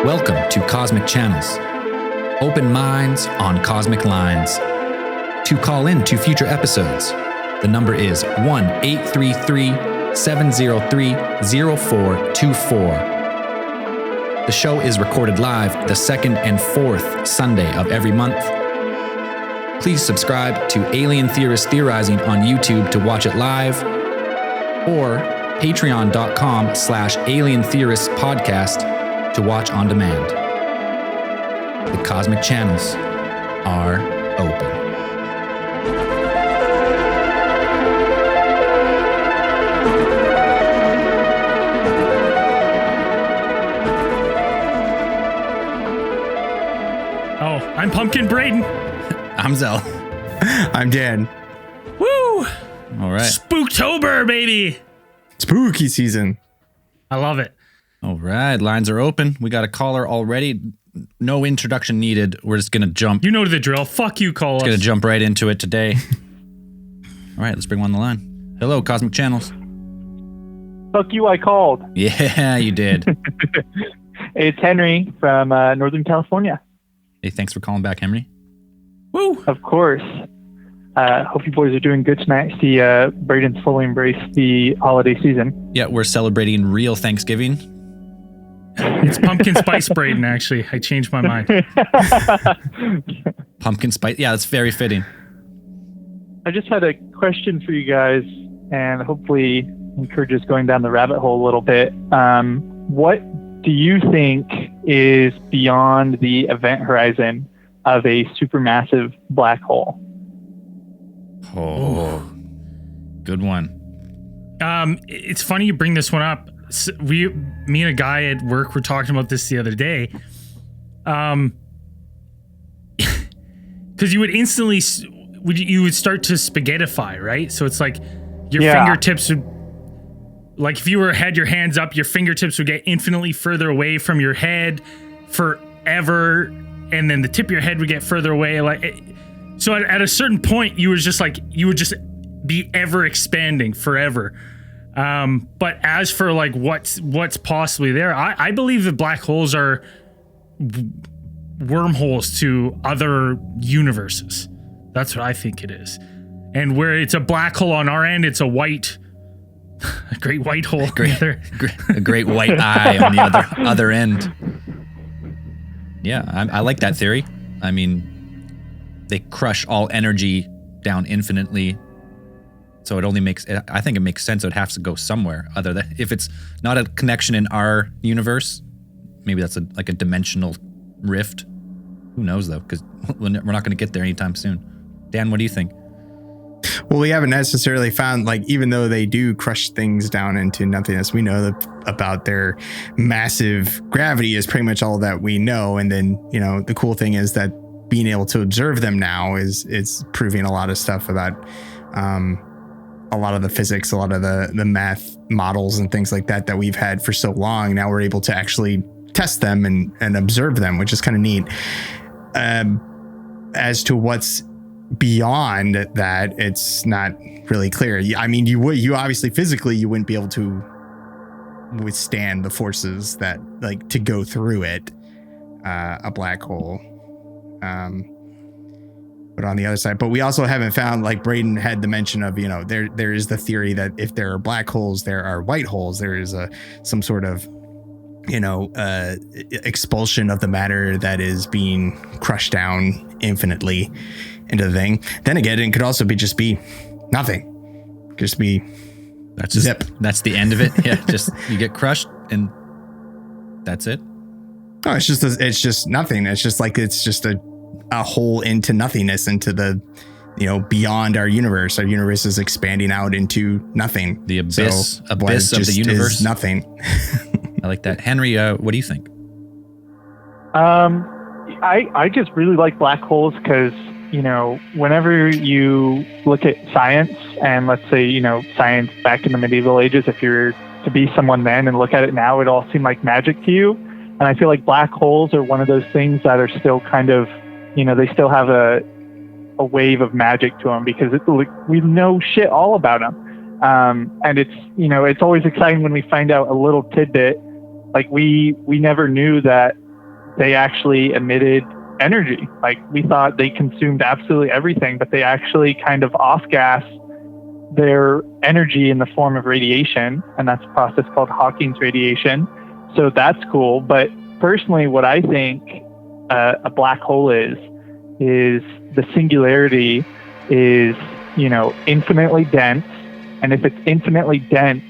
Welcome to Cosmic Channels. Open minds on cosmic lines. To call in to future episodes, the number is 1-833-703-0424. The show is recorded live the second and fourth Sunday of every month. Please subscribe to Alien Theorist Theorizing on YouTube to watch it live, or patreon.com/Alien Theorists Podcast to watch on demand. The cosmic channels are open. Oh, I'm Pumpkin Braden. I'm Zell. I'm Dan. Woo! All right. Spooktober, baby. Spooky season. I love it. All right. Lines are open. We got a caller already. No introduction needed. We're just going to jump. You know the drill. Fuck you, call us. Going to jump right into it today. All right. Let's bring one on the line. Hello, Cosmic Channels. Fuck you, I called. Yeah, you did. It's Henry from Northern California. Hey, thanks for calling back, Henry. Woo! Of course. Hope you boys are doing good tonight. See, Braden's fully embraced the holiday season. Yeah, we're celebrating real Thanksgiving. It's pumpkin spice Braden, actually. I changed my mind. Pumpkin spice. Yeah, that's very fitting. I just had a question for you guys, and hopefully encourages going down the rabbit hole a little bit. What do you think is beyond the event horizon of a supermassive black hole? Oh, good one. It's funny you bring this one up. Me and a guy at work were talking about this the other day. Because you would instantly, you would start to spaghettify, right? So it's like your fingertips would, like if you had your hands up, your fingertips would get infinitely further away from your head forever, and then the tip of your head would get further away. So at a certain point, you would just be ever expanding forever. But as for like what's possibly there, I believe that black holes are wormholes to other universes. That's what I think it is. And where it's a black hole on our end, it's a great white hole. A great white eye on the other end. Yeah, I like that theory. I mean, they crush all energy down infinitely. So I think it makes sense. It has to go somewhere other than, if it's not a connection in our universe, maybe that's like a dimensional rift. Who knows though? Because we're not going to get there anytime soon. Dan, what do you think? Well, we haven't necessarily found, like, even though they do crush things down into nothingness, we know that about their massive gravity is pretty much all that we know. And then, the cool thing is that being able to observe them now is proving a lot of stuff about, a lot of the physics, a lot of the math models and things like that we've had for so long. Now we're able to actually test them and observe them, which is kind of neat. As to what's beyond that, it's not really clear. I mean, you obviously physically you wouldn't be able to withstand the forces that, like, to go through it, a black hole. But on the other side, but we also haven't found, like Braden had the mention of, there is the theory that if there are black holes, there are white holes. There is some sort of, expulsion of the matter that is being crushed down infinitely into the thing. Then again, it could also just be nothing. Just be zip. That's the end of it. Yeah, just you get crushed and that's it. No, it's just nothing. It's just a hole into nothingness, into the, beyond our universe. Our universe is expanding out into nothing. The abyss of the universe. Nothing. I like that. Henry, what do you think? I just really like black holes because, whenever you look at science, and let's say, science back in the medieval ages, if you're to be someone then and look at it now, it all seemed like magic to you. And I feel like black holes are one of those things that are still kind of, they still have a wave of magic to them because we know shit all about them. And it's always exciting when we find out a little tidbit. Like we never knew that they actually emitted energy. Like, we thought they consumed absolutely everything, but they actually kind of off-gas their energy in the form of radiation, and that's a process called Hawking's radiation. So that's cool. But personally, what I think a black hole is the singularity is, infinitely dense. And if it's infinitely dense,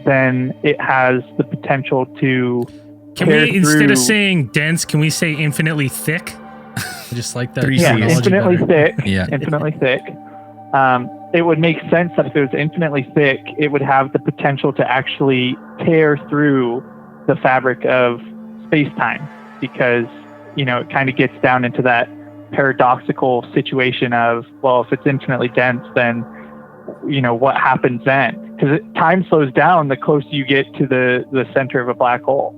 then it has the potential to instead of saying dense, can we say infinitely thick? I just like that. Yeah, infinitely thick. Yeah. Infinitely thick. It would make sense that if it was infinitely thick, it would have the potential to actually tear through the fabric of space-time, because, it kind of gets down into that paradoxical situation of, well, if it's infinitely dense, then, what happens then? Because time slows down the closer you get to the center of a black hole.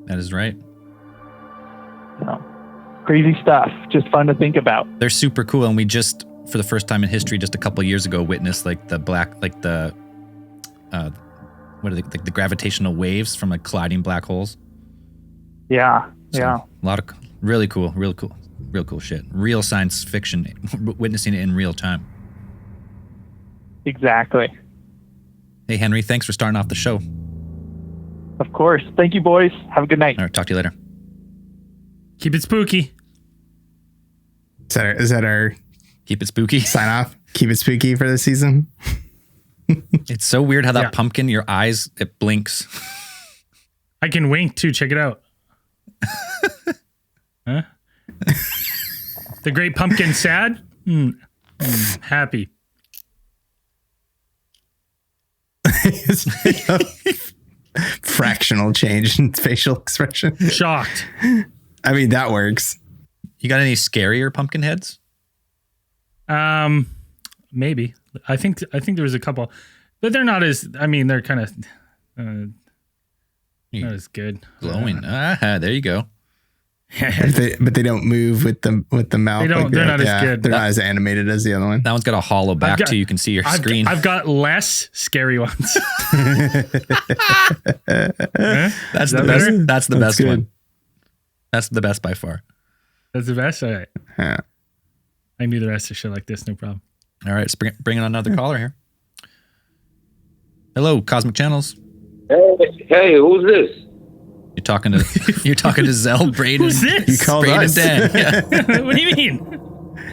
That is right. So, crazy stuff. Just fun to think about. They're super cool, and we just, for the first time in history, just a couple of years ago, witnessed the gravitational waves from colliding black holes. Yeah, So, yeah. A lot of real cool shit. Real science fiction, witnessing it in real time. Exactly. Hey, Henry, thanks for starting off the show. Of course. Thank you, boys. Have a good night. All right, talk to you later. Keep it spooky. Is that our Keep it spooky. sign off? Keep it spooky for the season. It's so weird how that pumpkin, your eyes, it blinks. I can wink too. Check it out. Huh? The great pumpkin sad? Happy. Fractional change in facial expression. Shocked. I mean, that works. You got any scarier pumpkin heads? Maybe. I think there was a couple, but they're not as, they're kind of not as good. Glowing. There you go. But they don't move with the mouth. They're not as good. They're not as animated as the other one. That one's got a hollow back too. You can see your screen. I've got less scary ones. That's the best. That's the best good. one. That's the best by far. That's the best? All right. Yeah. I knew the rest of shit like this. No problem. All right, let's bring on another caller here. Hello, Cosmic Channels. Hey, who's this? You're talking to Zell, Braden. Who's this? You called Braden us. Dan. Yeah. What do you mean?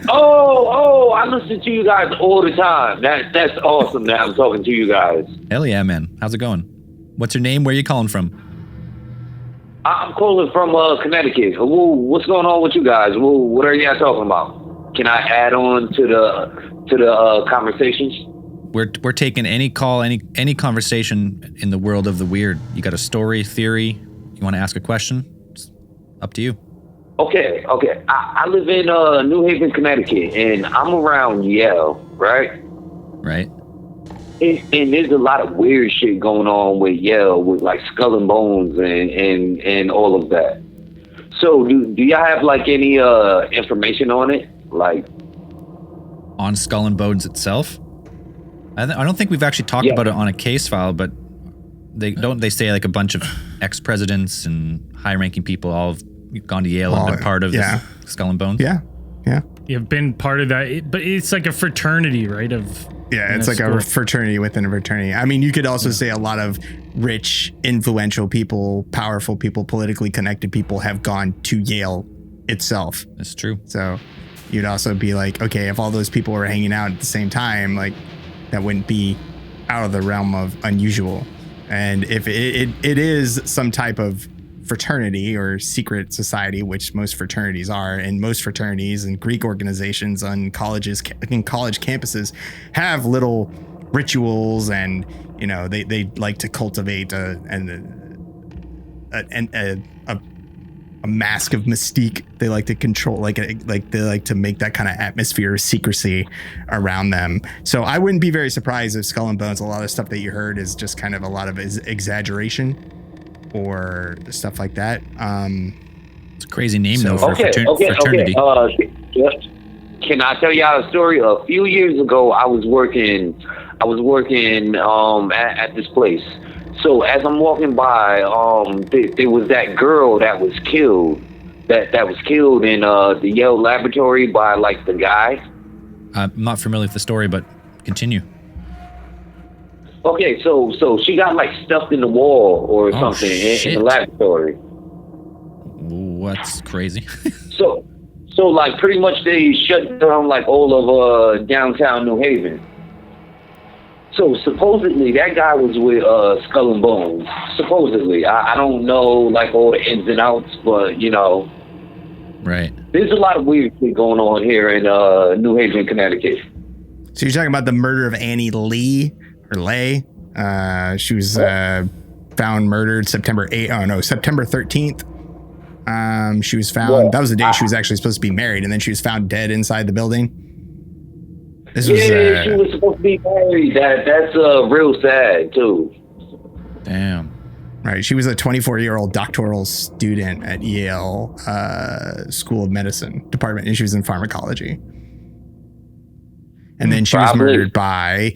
Oh, I listen to you guys all the time. That's awesome that I'm talking to you guys. Hell yeah, man. How's it going? What's your name? Where are you calling from? I'm calling from Connecticut. What's going on with you guys? What are y'all talking about? Can I add on to the conversations? We're taking any call, any conversation in the world of the weird. You got a story, theory? You want to ask a question? It's up to you. Okay. I live in New Haven, Connecticut, and I'm around Yale, right? Right. And there's a lot of weird shit going on with Yale, with like Skull and Bones and all of that. So do y'all have like any information on it? Like on Skull and Bones itself? I don't think we've actually talked about it on a case file, but they say like a bunch of ex-presidents and high-ranking people all have gone to Yale and been part of this Skull and Bones. Yeah. You've been part of that, but it's like a fraternity, right? It's like a fraternity within a fraternity. I mean, you could also say a lot of rich, influential people, powerful people, politically connected people have gone to Yale itself. That's true. So you'd also be like, okay, if all those people were hanging out at the same time, like that wouldn't be out of the realm of unusual. And if it is some type of fraternity or secret society, which most fraternities are, and most fraternities and Greek organizations on colleges, in college campuses, have little rituals, and they like to cultivate a mask of mystique. They like to control, like they like to make that kind of atmosphere of secrecy around them. So I wouldn't be very surprised if Skull and Bones, a lot of stuff that you heard is just kind of a lot of exaggeration or stuff like that. It's a crazy name though for a fraternity. Can I tell y'all a story? A few years ago, I was working at this place. So as I'm walking by, there was that girl that was killed. That was killed in the Yale laboratory by like the guy. I'm not familiar with the story, but continue. Okay, so she got like stuffed in the wall or Oh, something in shit. the laboratory. What's crazy? So like pretty much they shut down like all of downtown New Haven. So supposedly that guy was with Skull and Bones. Supposedly, I don't know like all the ins and outs, but you know, Right. there's a lot of weird shit going on here in New Haven, Connecticut. So you're talking about the murder of Annie Lee or Lay? She was found murdered September 13th. She was found. Well, that was the day she was actually supposed to be married, and then she was found dead inside the building. This was Yeah, she was supposed to be married. That's real sad too. Damn. right. She was a 24-year-old doctoral student at Yale School of Medicine department, and she was in pharmacology. And then she was Probably. murdered by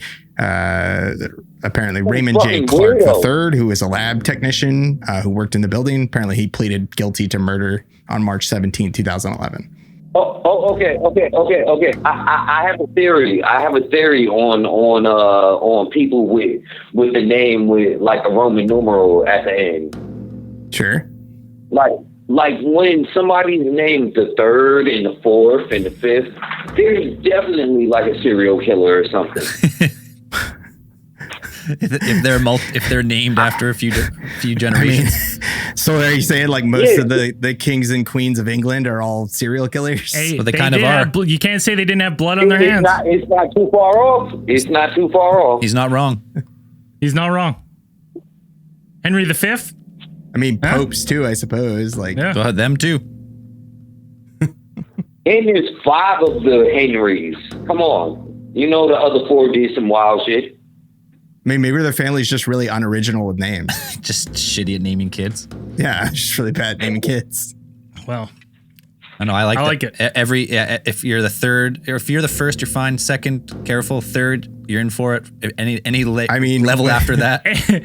apparently Raymond J. fucking Clark weirdo. III, who was a lab technician who worked in the building. Apparently, he pleaded guilty to murder on March 17, 2011. Okay. I have a theory. I have a theory on people with the name with like a Roman numeral at the end. Sure. Like when somebody's named the third and the fourth and the fifth, there's definitely like a serial killer or something. if they're named after a few I mean, generations. so are you saying like most of the kings and queens of England are all serial killers? Hey, Well, they kind of did are. have you can't say they didn't have blood on their hands. It's not too far off. It's not too far off. He's not wrong. He's not wrong. Henry V? I mean, popes too, I suppose. Like, Yeah. But them too. And there's 5 of the Henrys. Come on. You know the other 4 did some wild shit. I mean, maybe their family's just really unoriginal with names. Just shitty at naming kids. Yeah, just really bad naming kids. Well, I know. I like it. If you're the third, or if you're the first, you're fine. Second, careful. Third, you're in for it. Any level after that. hey,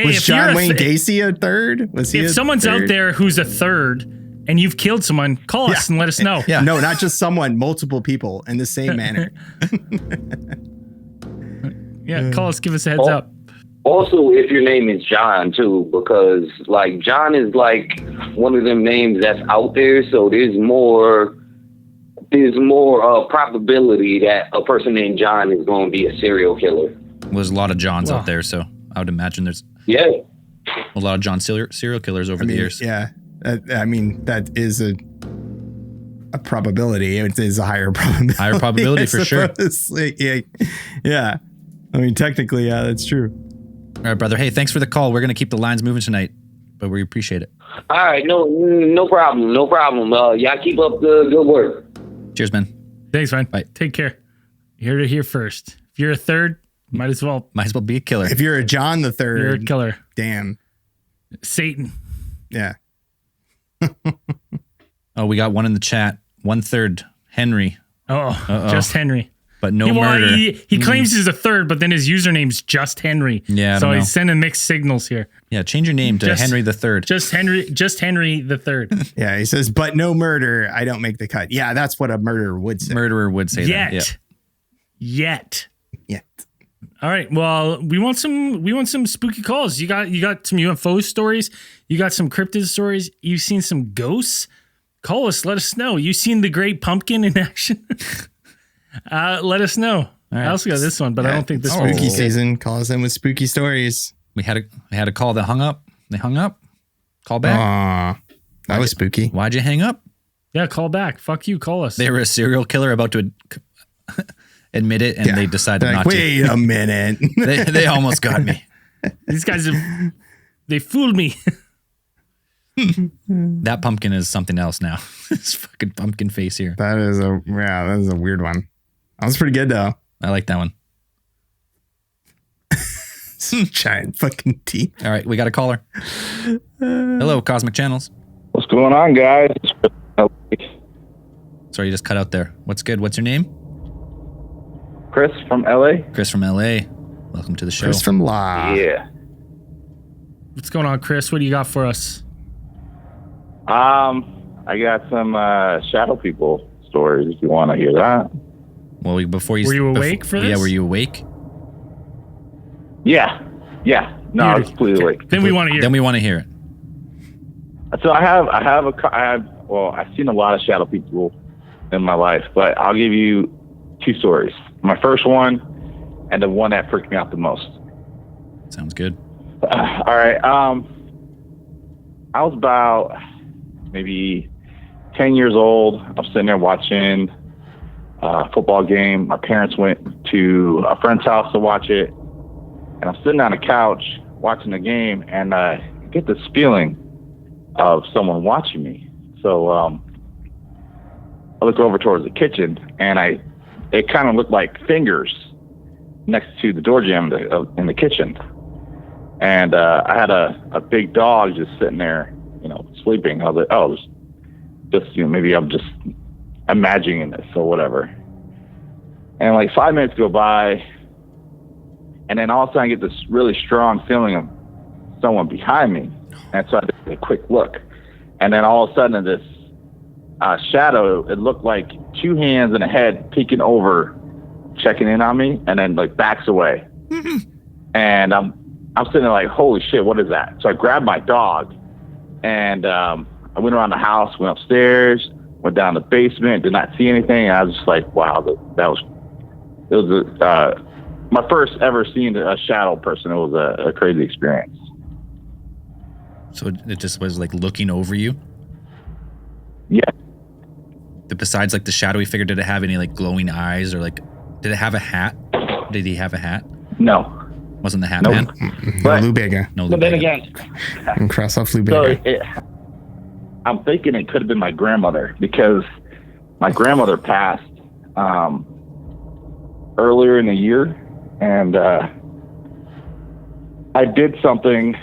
Was if you're John a Wayne th- Gacy a third? Was he? if a someone's third? out there who's a third and you've killed someone, call us and let us know. Yeah. No, not just someone, multiple people in the same manner. Yeah, call us, give us a heads up. Also, if your name is John too, because like John is like one of them names that's out there, so there's more probability that a person named John is going to be a serial killer. There's a lot of Johns Well. out there, so I would imagine there's Yeah. a lot of John serial killers over I the mean, years. yeah. I mean, that is a probability. It is a higher probability. Higher probability I for sure. suppose. Like, yeah. I mean, technically, yeah, that's true. All right, brother. Hey, thanks for the call. We're gonna keep the lines moving tonight, but we appreciate it. All right. No problem. No problem. Y'all keep up the good work. Cheers, man. Thanks, man. Bye. Take care. You heard it here first. If you're a third, might as well. Might as well be a killer. If you're a John the You're a Third, killer. damn. Satan. Yeah. Oh, we got one in the chat. 1/3 Henry, Oh, just Henry. but no Well, murder. He claims he's a third, but then his username's just Henry. Yeah, I So don't know. he's sending mixed signals here. Yeah, change your name to Just- Henry III. Just Henry the third. Yeah. He says, but no murder. I don't make the cut. Yeah. That's what a murderer would say. Murderer would say that. Yeah. Yet. Yeah. All right. Well, we want some spooky calls. You got some UFO stories. You got some cryptid stories. You've seen some ghosts. Call us. Let us know. You seen the Great Pumpkin in action? Let us know. I also got this one, but I don't think this Oh. one's Spooky good. season. Call us in with spooky stories. We had a call that hung up. They hung up. Call back. Aw. That was spooky. Why'd you hang up? Yeah, call back. Fuck you. Call us. They were a serial killer about to admit it, and Yeah. they decided They're like, not wait a minute. to. They almost got me. These guys they fooled me. That pumpkin is something else now. This fucking pumpkin face here. that is a weird one. That was pretty good though. I like that one. Giant fucking teeth. All right, we got a caller. Hello, Cosmic Channels. What's going on, guys? Sorry, you just cut out there. What's good? What's your name? Chris from LA. Chris from LA. Welcome to the show. Chris from La. Yeah. What's going on, Chris? What do you got for us? I got some shadow people stories if you want to hear that. Well, before you Were you awake for this? Yeah, were you awake? Yeah. No, I was completely awake. Then we want to hear. Then we want to hear it. So I've seen a lot of shadow people in my life, but I'll give you 2 stories. My first one and the one that freaked me out the most. Sounds good. All right. I was about maybe 10 years old. I'm sitting there watching a football game. My parents went to a friend's house to watch it. And I'm sitting on a couch watching the game, and I get this feeling of someone watching me. So I look over towards the kitchen, and it kind of looked like fingers next to the door jamb in the kitchen. And I had a big dog just sitting there, sleeping. I was like, oh, just maybe I'm just imagining this or whatever. And like 5 minutes go by, and then all of a sudden I get this really strong feeling of someone behind me. And so I did a quick look. And then all of a sudden this shadow, it looked like 2 hands and a head peeking over, checking in on me, and then like backs away. And I'm sitting there like, holy shit, what is that? So I grabbed my dog, and I went around the house, went upstairs, went down the basement, did not see anything. And I was just like, wow, it was my first ever seeing a shadow person. It was a crazy experience. So it just was like looking over you? Yeah. Besides like the shadowy figure, did it have any like glowing eyes, or like, did it have a hat? Did he have a hat? No. Wasn't the hat Nope. man? No Lou Bega. No, But then again, And cross off Lou so Bega. I'm thinking it could have been my grandmother, because my grandmother passed earlier in the year, and I did something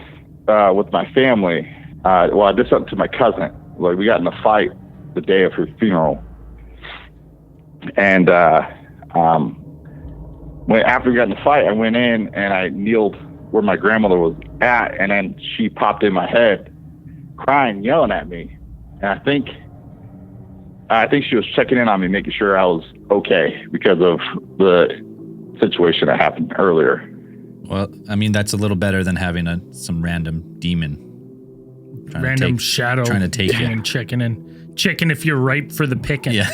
with my family. I did something to my cousin. Like, we got in a fight the day of her funeral, and after we got in the fight, I went in and I kneeled where my grandmother was at, and then she popped in my head, crying, yelling at me. And I think she was checking in on me, making sure I was okay because of the situation that happened earlier. Well, I mean, that's a little better than having some random demon. Shadow trying to take you. and checking if you're ripe for the picking. Yeah.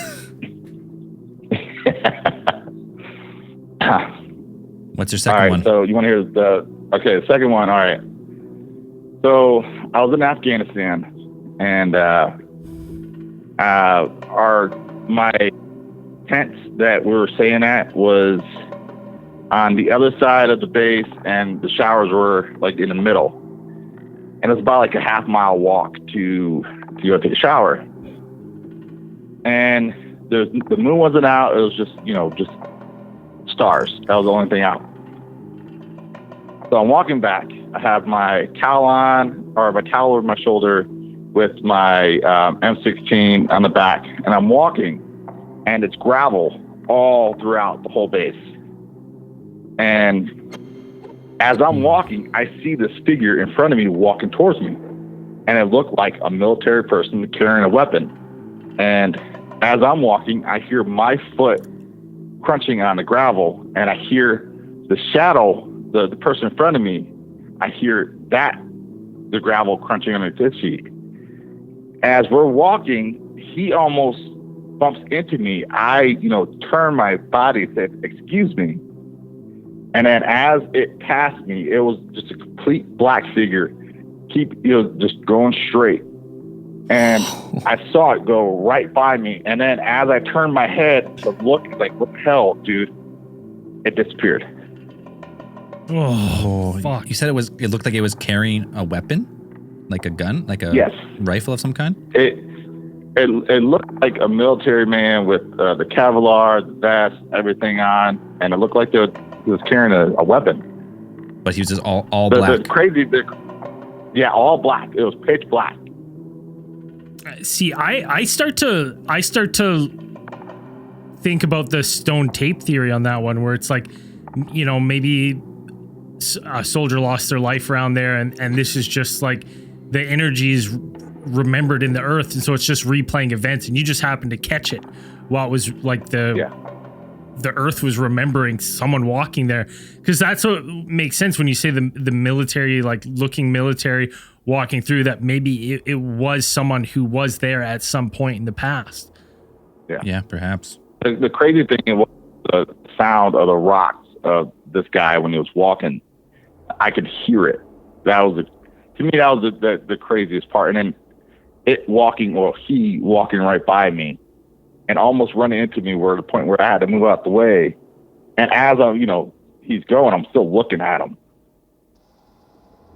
What's your second one? So you want to hear the second one? All right. So I was in Afghanistan, and my tent that we were staying at was on the other side of the base, and the showers were like in the middle. And it's about like a half-mile walk to go take a shower. And the moon wasn't out. It was just stars. That was the only thing out. So I'm walking back. I have my towel on, or my towel over my shoulder, with my M16 on the back, and I'm walking, and it's gravel all throughout the whole base. And as I'm walking, I see this figure in front of me walking towards me, and it looked like a military person carrying a weapon. And as I'm walking, I hear my foot crunching on the gravel, and I hear the shadow, the person in front of me, I hear the gravel crunching on his feet. As we're walking, he almost bumps into me. I, turn my body, said, "Excuse me." And then as it passed me, it was just a complete black figure, just going straight. And I saw it go right by me. And then as I turned my head to look, like, what the hell, dude? It disappeared. Oh, fuck. You said it looked like it was carrying a weapon? Like a gun? Like a rifle of some kind? It looked like a military man with the Kevlar, the vest, everything on. And it looked like he was carrying a weapon. But he was just all black. All black. It was pitch black. See, I start to think about the stone tape theory on that one, where it's like, maybe a soldier lost their life around there, and this is just like the energy is remembered in the earth, and so it's just replaying events, and you just happen to catch it while it was like the earth was remembering someone walking there, because that's what makes sense when you say the military, like looking military walking through, that maybe it was someone who was there at some point in the past. Yeah, perhaps. The crazy thing was the sound of the rocks of this guy when he was walking. I could hear it. That was the craziest part. And then he walking right by me and almost running into me, where the point where I had to move out the way. And as he's going, I'm still looking at him.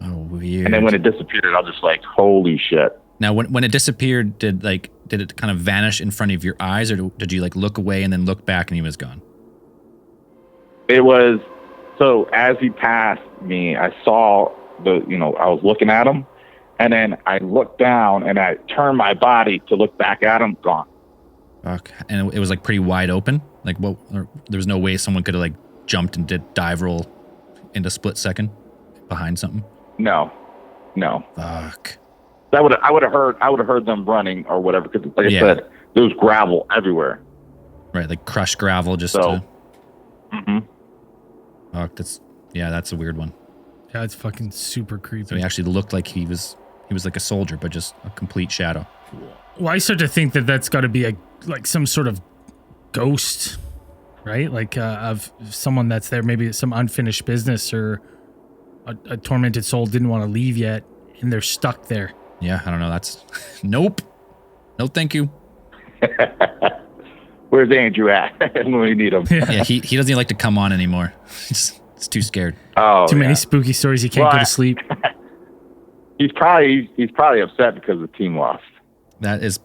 Oh, weird. And then when it disappeared, I was just like, holy shit. Now, when it disappeared, did it kind of vanish in front of your eyes, or did you like look away and then look back and he was gone? It was, so as he passed me, I saw I was looking at him, and then I looked down and I turned my body to look back at him, gone. Fuck. And it was like pretty wide open? Like there was no way someone could have like jumped and did dive roll in a split second behind something? No. Fuck. I would have heard them running or whatever, because like I said, there was gravel everywhere. Right, like crushed gravel just so. Fuck, that's a weird one. Yeah, it's fucking super creepy. So he actually looked like he was like a soldier, but just a complete shadow. Well, I start to think that's got to be like some sort of ghost, right? Like of someone that's there, maybe some unfinished business, or a tormented soul didn't want to leave yet, and they're stuck there. Yeah, I don't know. That's nope. No, thank you. Where's Andrew at when we need him? Yeah, he doesn't even like to come on anymore. He's too scared. Oh, too many spooky stories. He can't go to sleep. He's probably upset because the team lost. That is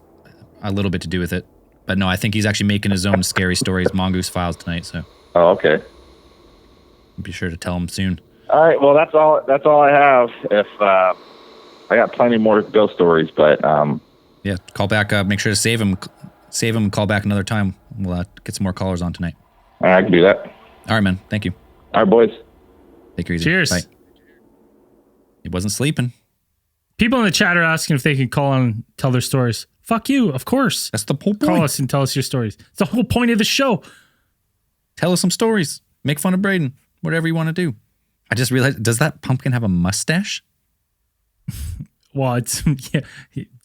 a little bit to do with it, but no, I think he's actually making his own scary stories, Mongoose Files tonight. So. Oh, okay. I'll be sure to tell him soon. All right. Well, that's all I have. If I got plenty more ghost stories, but yeah, call back. Make sure to save him. And call back another time. We'll get some more callers on tonight. All right, I can do that. All right, man. Thank you. All right, boys. Take it easy. Cheers. Bye. He wasn't sleeping. People in the chat are asking if they can call and tell their stories. Fuck you, of course. That's the whole point. Call us and tell us your stories. It's the whole point of the show. Tell us some stories. Make fun of Braden. Whatever you want to do. I just realized, does that pumpkin have a mustache? Well, it's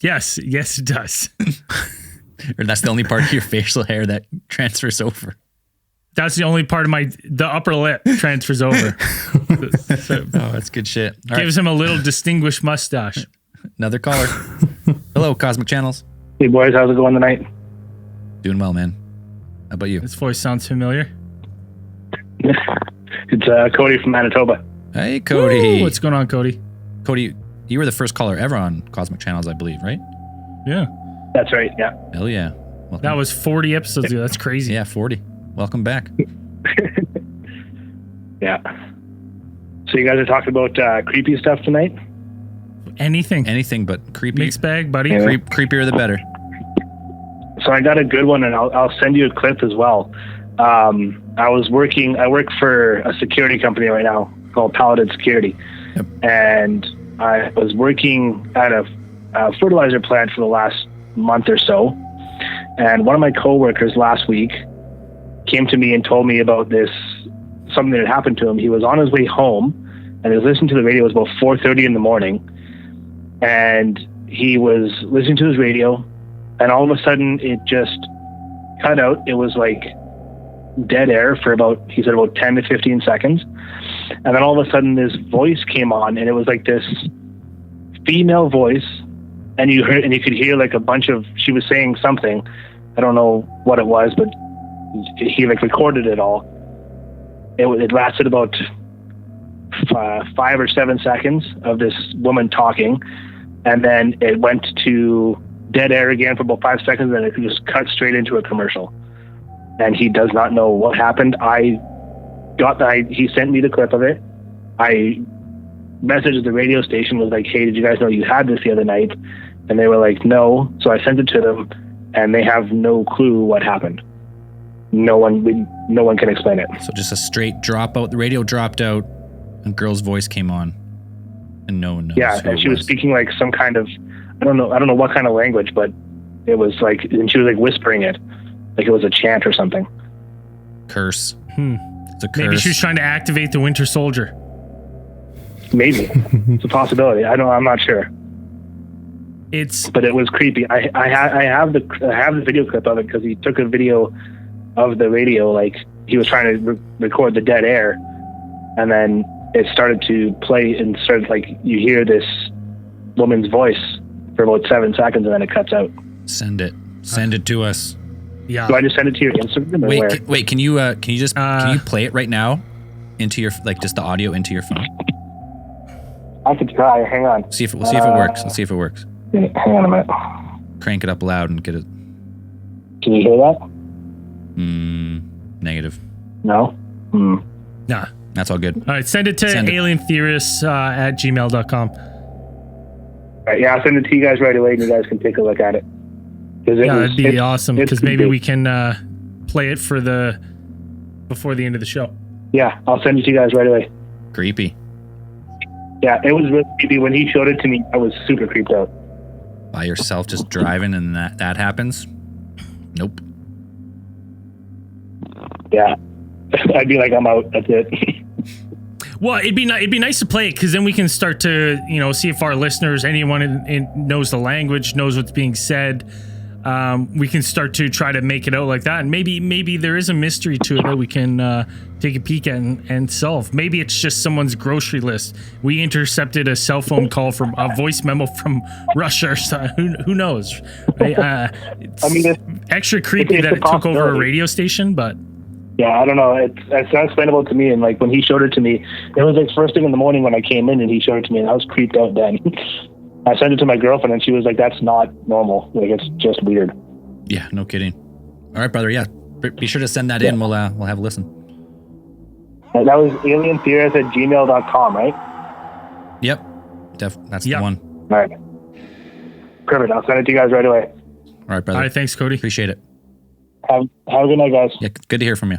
yes, it does. Or that's the only part of your facial hair that transfers over. That's the only part of the upper lip transfers over. So, that's good shit. All gives him a little distinguished mustache. Another caller. Hello, Cosmic Channels. Hey boys, how's it going tonight? Doing well, man. How about you? This voice sounds familiar. It's Cody from Manitoba. Hey, Cody. What's going on, Cody? Cody, you were the first caller ever on Cosmic Channels, I believe, right? Yeah. That's right, yeah. Hell yeah. Welcome. That was 40 episodes ago. That's crazy. Yeah, 40. Welcome back. Yeah. So you guys are talking about creepy stuff tonight? Anything but creepy. Mixed bag, buddy. Yeah. Creepier the better. So I got a good one, and I'll send you a clip as well. I work for a security company right now called Paladin Security. Yep. And I was working at a fertilizer plant for the last month or so. And one of my coworkers last week came to me and told me about something that had happened to him. He was on his way home and he was listening to the radio. It was about 4:30 in the morning. And he was listening to his radio, and all of a sudden it just cut out. It was like dead air for about 10 to 15 seconds. And then all of a sudden this voice came on, and it was like this female voice, and you could hear like she was saying something. I don't know what it was, but he like recorded it all. It lasted about 5 or 7 seconds of this woman talking, and then it went to dead air again for about 5 seconds, and it just cut straight into a commercial. And he does not know what happened. He sent me the clip of it. I messaged the radio station, was like, hey, did you guys know you had this the other night? And they were like, no. So I sent it to them, and they have no clue what happened. No one can explain it. So just a straight dropout. The radio dropped out, A girl's voice came on, and no one knows. Yeah, who and it she was speaking like some kind of, I don't know what kind of language, but it was like, and she was like whispering it, like it was a chant or something. Curse. It's a curse. Maybe she was trying to activate the Winter Soldier. Maybe it's a possibility. I'm not sure. But it was creepy. I have the video clip of it because he took a video of the radio, like he was trying to record the dead air, and then it started to play and started like you hear this woman's voice for about 7 seconds, and then it cuts out. Send it to us. Yeah. Do I just send it to your Instagram? Or where? Wait. Can you play it right now into your just the audio into your phone? I could try. Hang on. We'll see if it works. Let's see if it works. Hang on a minute. Crank it up loud and get it. Can you hear that? Negative. No. Nah. That's all good. All right, send it to alientheorists@gmail.com. All right, yeah, I'll send it to you guys right away, and you guys can take a look at it. That'd be awesome, because maybe we can play it before the end of the show. Yeah, I'll send it to you guys right away. Creepy. Yeah, it was really creepy. When he showed it to me, I was super creeped out. By yourself, just driving, and that happens? Nope. Yeah, I'd be like, I'm out. That's it. Well, it'd be nice to play it, because then we can start to see if our listeners, anyone knows the language, knows what's being said. We can start to try to make it out like that, and maybe there is a mystery to it that we can take a peek at and solve. Maybe it's just someone's grocery list. We intercepted a cell phone call from a voice memo from Russia or something. Who knows? It's extra creepy that it took over a radio station, but. Yeah, I don't know. It's unexplainable to me. And like when he showed it to me, it was like first thing in the morning when I came in, and he showed it to me, and I was creeped out then. I sent it to my girlfriend, and she was like, "That's not normal. Like it's just weird." Yeah, no kidding. All right, brother. Yeah, be sure to send that in. We'll have a listen. That was alientheorists@gmail.com, right? Yep, that's the one. All right, perfect. I'll send it to you guys right away. All right, brother. All right, thanks, Cody. Appreciate it. Have a good night, guys. Yeah, good to hear from you.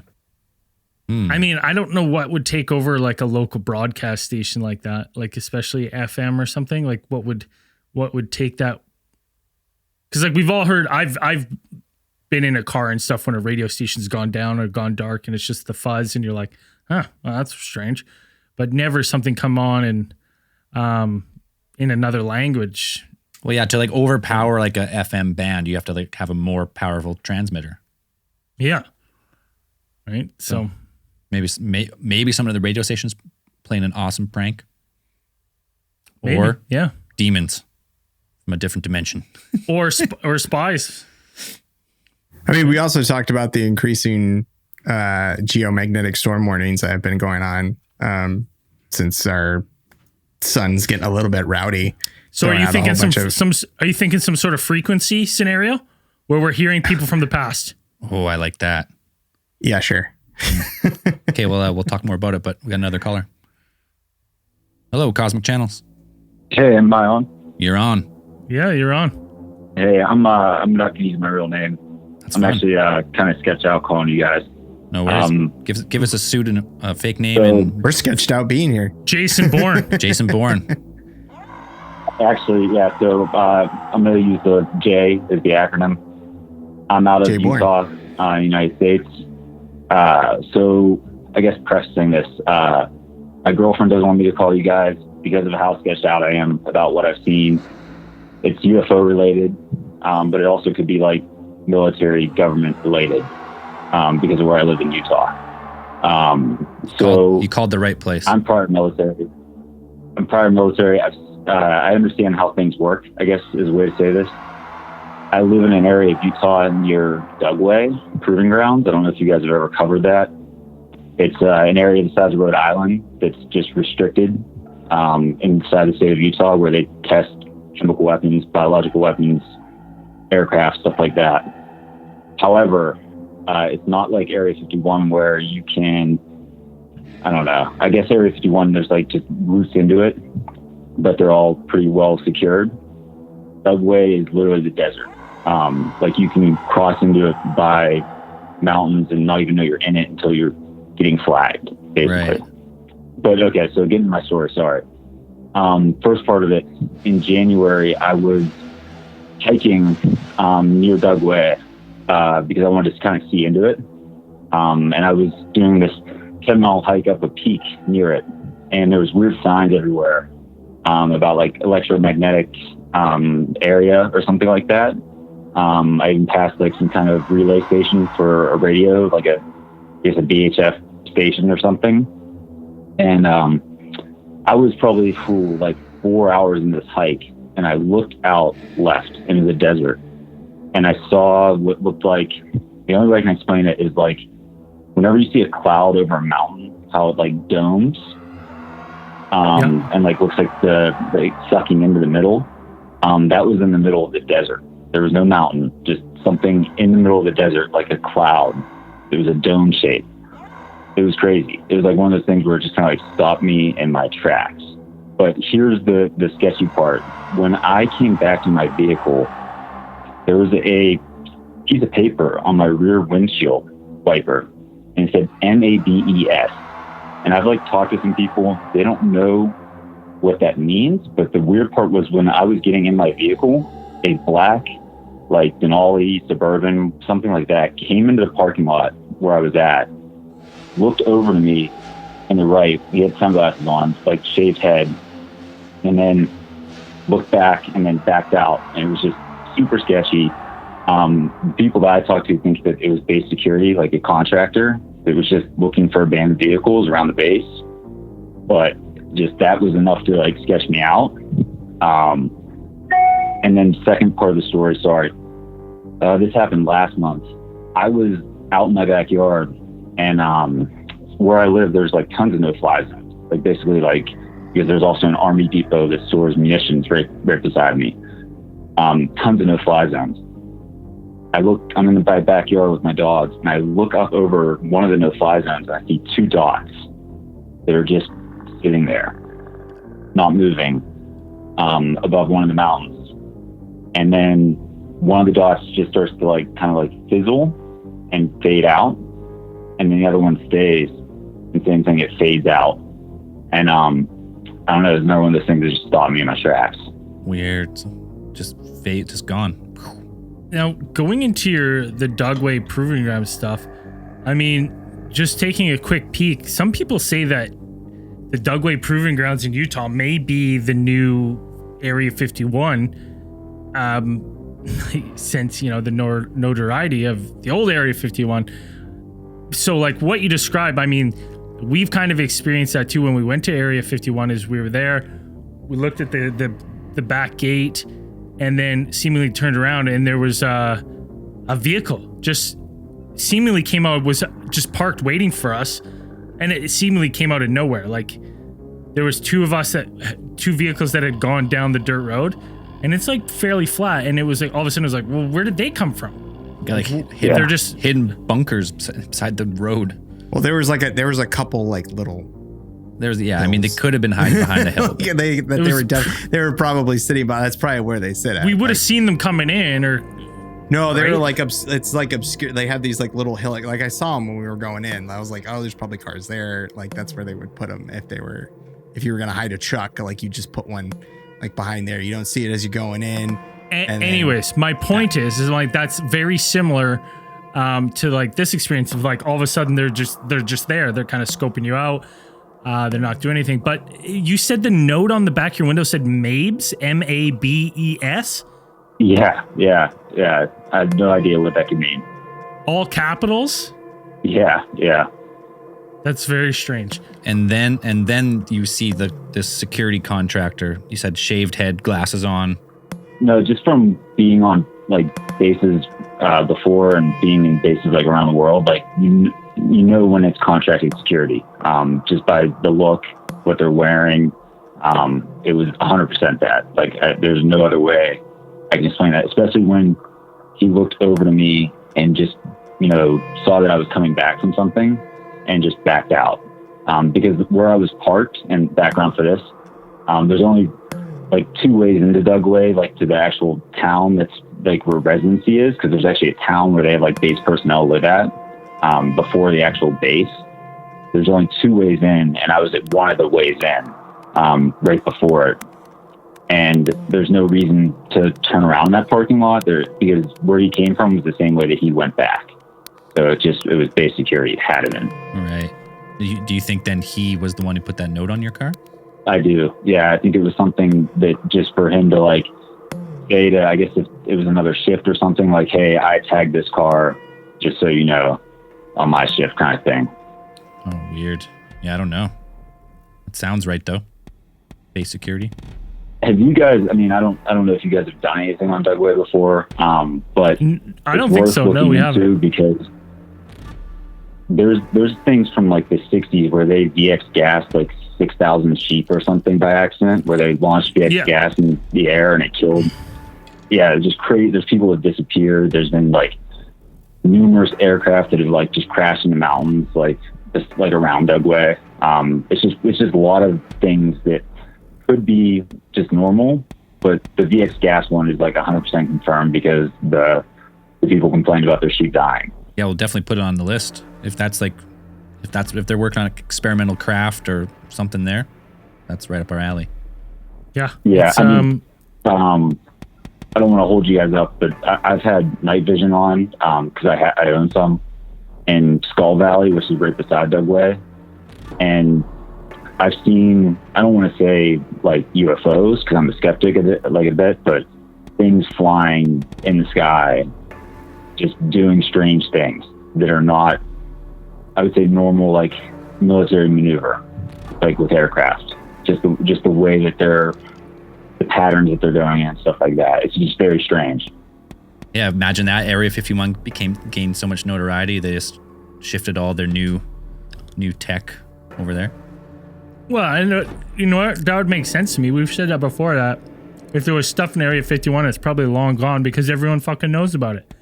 I mean, I don't know what would take over like a local broadcast station like that, like especially FM or something. Like what would take that? Because like we've all heard, I've been in a car and stuff when a radio station's gone down or gone dark, and it's just the fuzz, and you're like, well, that's strange, but never something come on and in another language. Well, yeah, to like overpower like a FM band, you have to like have a more powerful transmitter. Yeah. Right. So maybe some of the radio stations playing an awesome prank. Maybe, or demons from a different dimension. or spies. I mean, we also talked about the increasing geomagnetic storm warnings that have been going on since our sun's getting a little bit rowdy. So are you thinking are you thinking some sort of frequency scenario where we're hearing people from the past? Oh, I like that. Yeah, sure. Okay, well, we'll talk more about it, but we got another caller. Hello, Cosmic Channels. Hey, am I on? You're on. Yeah, you're on. Hey, I'm not gonna use my real name. That's I'm fine. Actually kind of sketched out calling you guys. No worries. Give us a suit and a fake name, So- and We're sketched out being here. Jason Bourne. Jason Bourne. Actually, yeah. So I'm gonna use the J as the acronym. I'm out of Jay Bourne. Utah, United States. So I guess prefacing this, my girlfriend doesn't want me to call you guys because of how sketched out I am about what I've seen. It's UFO related, but it also could be like military government related because of where I live in Utah. So you called the right place. I'm prior military. I understand how things work, I guess is a way to say this. I live in an area of Utah near Dugway Proving Grounds. I don't know if you guys have ever covered that. It's an area the size of Rhode Island that's just restricted inside the state of Utah, where they test chemical weapons, biological weapons, aircraft, stuff like that. However, it's not like Area 51 where you can, I don't know, I guess Area 51, there's like just routes into it, but they're all pretty well secured. Dugway is literally the desert. Like you can cross into it by mountains and not even know you're in it until you're getting flagged, basically. Right. But okay, so getting to my story, sorry. First part of it, in January, I was hiking near Dugway because I wanted to kind of see into it. And I was doing this 10-mile hike up a peak near it. And there was weird signs everywhere about like electromagnetic area or something like that. I even passed like some kind of relay station for a radio, like a VHF station or something. And I was probably like 4 hours in this hike, and I looked out left into the desert, and I saw what looked like, the only way I can explain it is like whenever you see a cloud over a mountain, how it like domes and like looks like like sucking into the middle. That was in the middle of the desert. There was no mountain, just something in the middle of the desert, like a cloud. It was a dome shape. It was crazy. It was like one of those things where it just kind of like stopped me in my tracks. But here's the sketchy part. When I came back to my vehicle, there was a piece of paper on my rear windshield wiper, and it said MABES. And I've like talked to some people, they don't know what that means. But the weird part was when I was getting in my vehicle, a black, like Denali, Suburban, something like that, came into the parking lot where I was at, looked over to me on the right. He had sunglasses on, like shaved head, and then looked back and then backed out. And it was just super sketchy. People that I talked to think that it was base security, like a contractor that was just looking for abandoned vehicles around the base. But just that was enough to like sketch me out. And then second part of the story, sorry. This happened last month. I was out in my backyard, and where I live, there's like tons of no-fly zones. Like basically like, because there's also an army depot that stores munitions right beside me. Tons of no-fly zones. I'm in my backyard with my dogs, and I look up over one of the no-fly zones, and I see two dots that are just sitting there, not moving, above one of the mountains. And then one of the dots just starts to like kind of like fizzle and fade out, and then the other one stays. And same thing, it fades out. And I don't know, there's another one of those things that just stopped me in my tracks. Weird. Just fade, just gone. Now, going into the Dugway Proving Ground stuff, I mean, just taking a quick peek, some people say that the Dugway Proving Grounds in Utah may be the new Area 51, since, you know, the notoriety of the old Area 51. So, like, what you describe, I mean, we've kind of experienced that too when we went to Area 51. Is we were there, we looked at the back gate, and then seemingly turned around, and there was a vehicle just seemingly came out, was just parked waiting for us, and it seemingly came out of nowhere. Like, there was two vehicles that had gone down the dirt road, and it's like fairly flat, and it was like all of a sudden it was like, well, where did they come from? Like they're just hidden bunkers beside the road. Well, there was a couple like little. There's I mean, they could have been hiding behind a hill. Yeah, they were probably sitting by. That's probably where they sit at. We would have seen them coming in, or no, they were like it's like obscure. They had these like little hill. Like I saw them when we were going in. I was like, oh, there's probably cars there. Like that's where they would put them if you were gonna hide a truck. Like you just put one like behind there. You don't see it as you're going in. Anyways, my point is like that's very similar to like this experience of like all of a sudden they're just there. They're kind of scoping you out. They're not doing anything. But you said the note on the back of your window said Mabes, MABES? Yeah. I have no idea what that could mean. All capitals? Yeah. That's very strange. And then you see this security contractor. You said shaved head, glasses on. No, just from being on like bases before and being in bases like around the world, like you know when it's contracted security, just by the look, what they're wearing. It was 100% that. Like there's no other way I can explain that. Especially when he looked over to me and just saw that I was coming back from something and just backed out. Because where I was parked, and background for this, there's only like two ways into Dugway, like to the actual town that's like where residency is, because there's actually a town where they have like base personnel live at before the actual base. there's only 2 ways in, and I was at one of the ways in right before it. And there's no reason to turn around that parking lot there, because where he came from was the same way that he went back. So it was base security had it in. All right. Do you think then he was the one who put that note on your car? I do. Yeah, I think it was something that just for him to like say to, I guess if it was another shift or something, like, hey, I tagged this car just so you know on my shift kind of thing. Oh, weird. Yeah, I don't know. It sounds right though. Base security. Have you guys, I mean, I don't know if you guys have done anything on Dugway before, but I don't think so. No, we haven't. Because there's things from like the 60s where they VX gassed like 6,000 sheep or something by accident, where they launched VX gas in the air and it killed. Yeah, it's just crazy. There's people that disappeared. There's been like numerous aircraft that have like just crashed in the mountains, like just like around Dugway. It's just a lot of things that could be just normal, but the VX gas one is like 100% confirmed because the people complained about their sheep dying. Yeah, we'll definitely put it on the list. If they're working on an experimental craft or something there, that's right up our alley. Yeah. Yeah. I mean, I don't want to hold you guys up, but I've had night vision on because I own some in Skull Valley, which is right beside Dugway, and I've seen, I don't want to say like UFOs because I'm a skeptic of it, like a bit, but things flying in the sky, just doing strange things that are not, I would say, normal like military maneuver, like with aircraft. Just the way that the patterns that they're doing and stuff like that. It's just very strange. Yeah, imagine that Area 51 gained so much notoriety they just shifted all their new tech over there. Well, I know, you know what? That would make sense to me. We've said that before, that if there was stuff in Area 51, it's probably long gone because everyone fucking knows about it.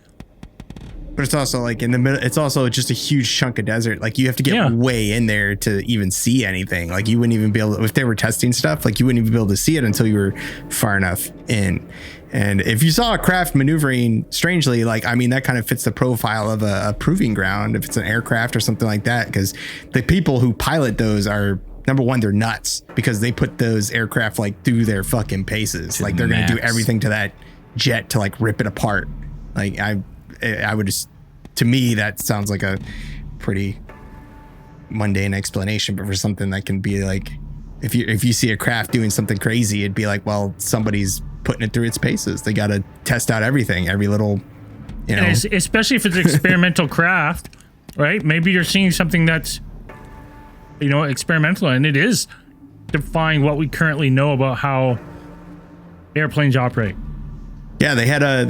But it's also like in the middle, it's also just a huge chunk of desert. Like you have to get way in there to even see anything. Like you wouldn't even be able to, if they were testing stuff, like you wouldn't even be able to see it until you were far enough in. And if you saw a craft maneuvering strangely, like, I mean, that kind of fits the profile of a proving ground if it's an aircraft or something like that, because the people who pilot those are, number one, they're nuts because they put those aircraft like through their fucking paces. Like they're going to do everything to that jet to like rip it apart. Like I would just, to me, that sounds like a pretty mundane explanation, but for something that can be like, if you see a craft doing something crazy, it'd be like, well, somebody's putting it through its paces. They got to test out everything, every little, you know. And especially if it's experimental craft, right? Maybe you're seeing something that's, you know, experimental, and it is defying what we currently know about how airplanes operate. Yeah, they had a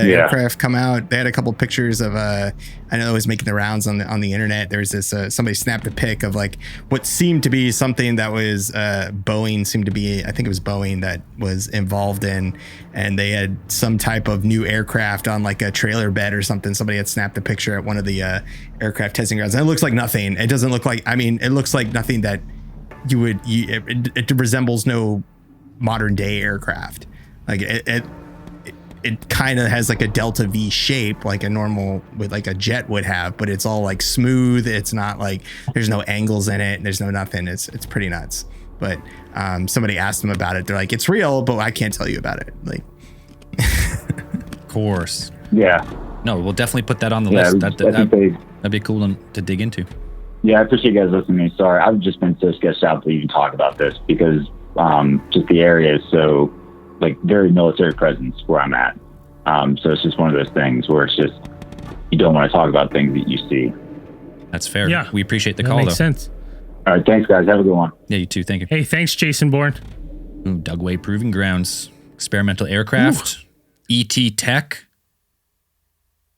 aircraft come out. They had a couple pictures of I know it was making the rounds on the internet. There's this somebody snapped a pic of like what seemed to be something that was Boeing seemed to be, I think it was Boeing that was involved in, and they had some type of new aircraft on like a trailer bed or something. Somebody had snapped a picture at one of the aircraft testing grounds, and it looks like nothing. It doesn't look like, I mean, it looks like nothing that it resembles no modern day aircraft. Like it kind of has like a Delta V shape, like a normal, with like a jet would have, but it's all like smooth. It's not like, there's no angles in it. There's no nothing. It's pretty nuts. But somebody asked them about it. They're like, it's real, but I can't tell you about it. Like, of course. Yeah. No, we'll definitely put that on the list. That'd be cool to dig into. Yeah, I appreciate you guys listening to me. Sorry, I've just been so sketched out to even talk about this because just the area is so like very military presence where I'm at. So it's just one of those things where it's just, you don't want to talk about things that you see. That's fair. Yeah. We appreciate the that call, makes though. sense. All right. Thanks, guys. Have a good one. Yeah, you too. Thank you. Hey, thanks, Jason Bourne. Ooh, Dugway Proving Grounds. Experimental aircraft. ET tech.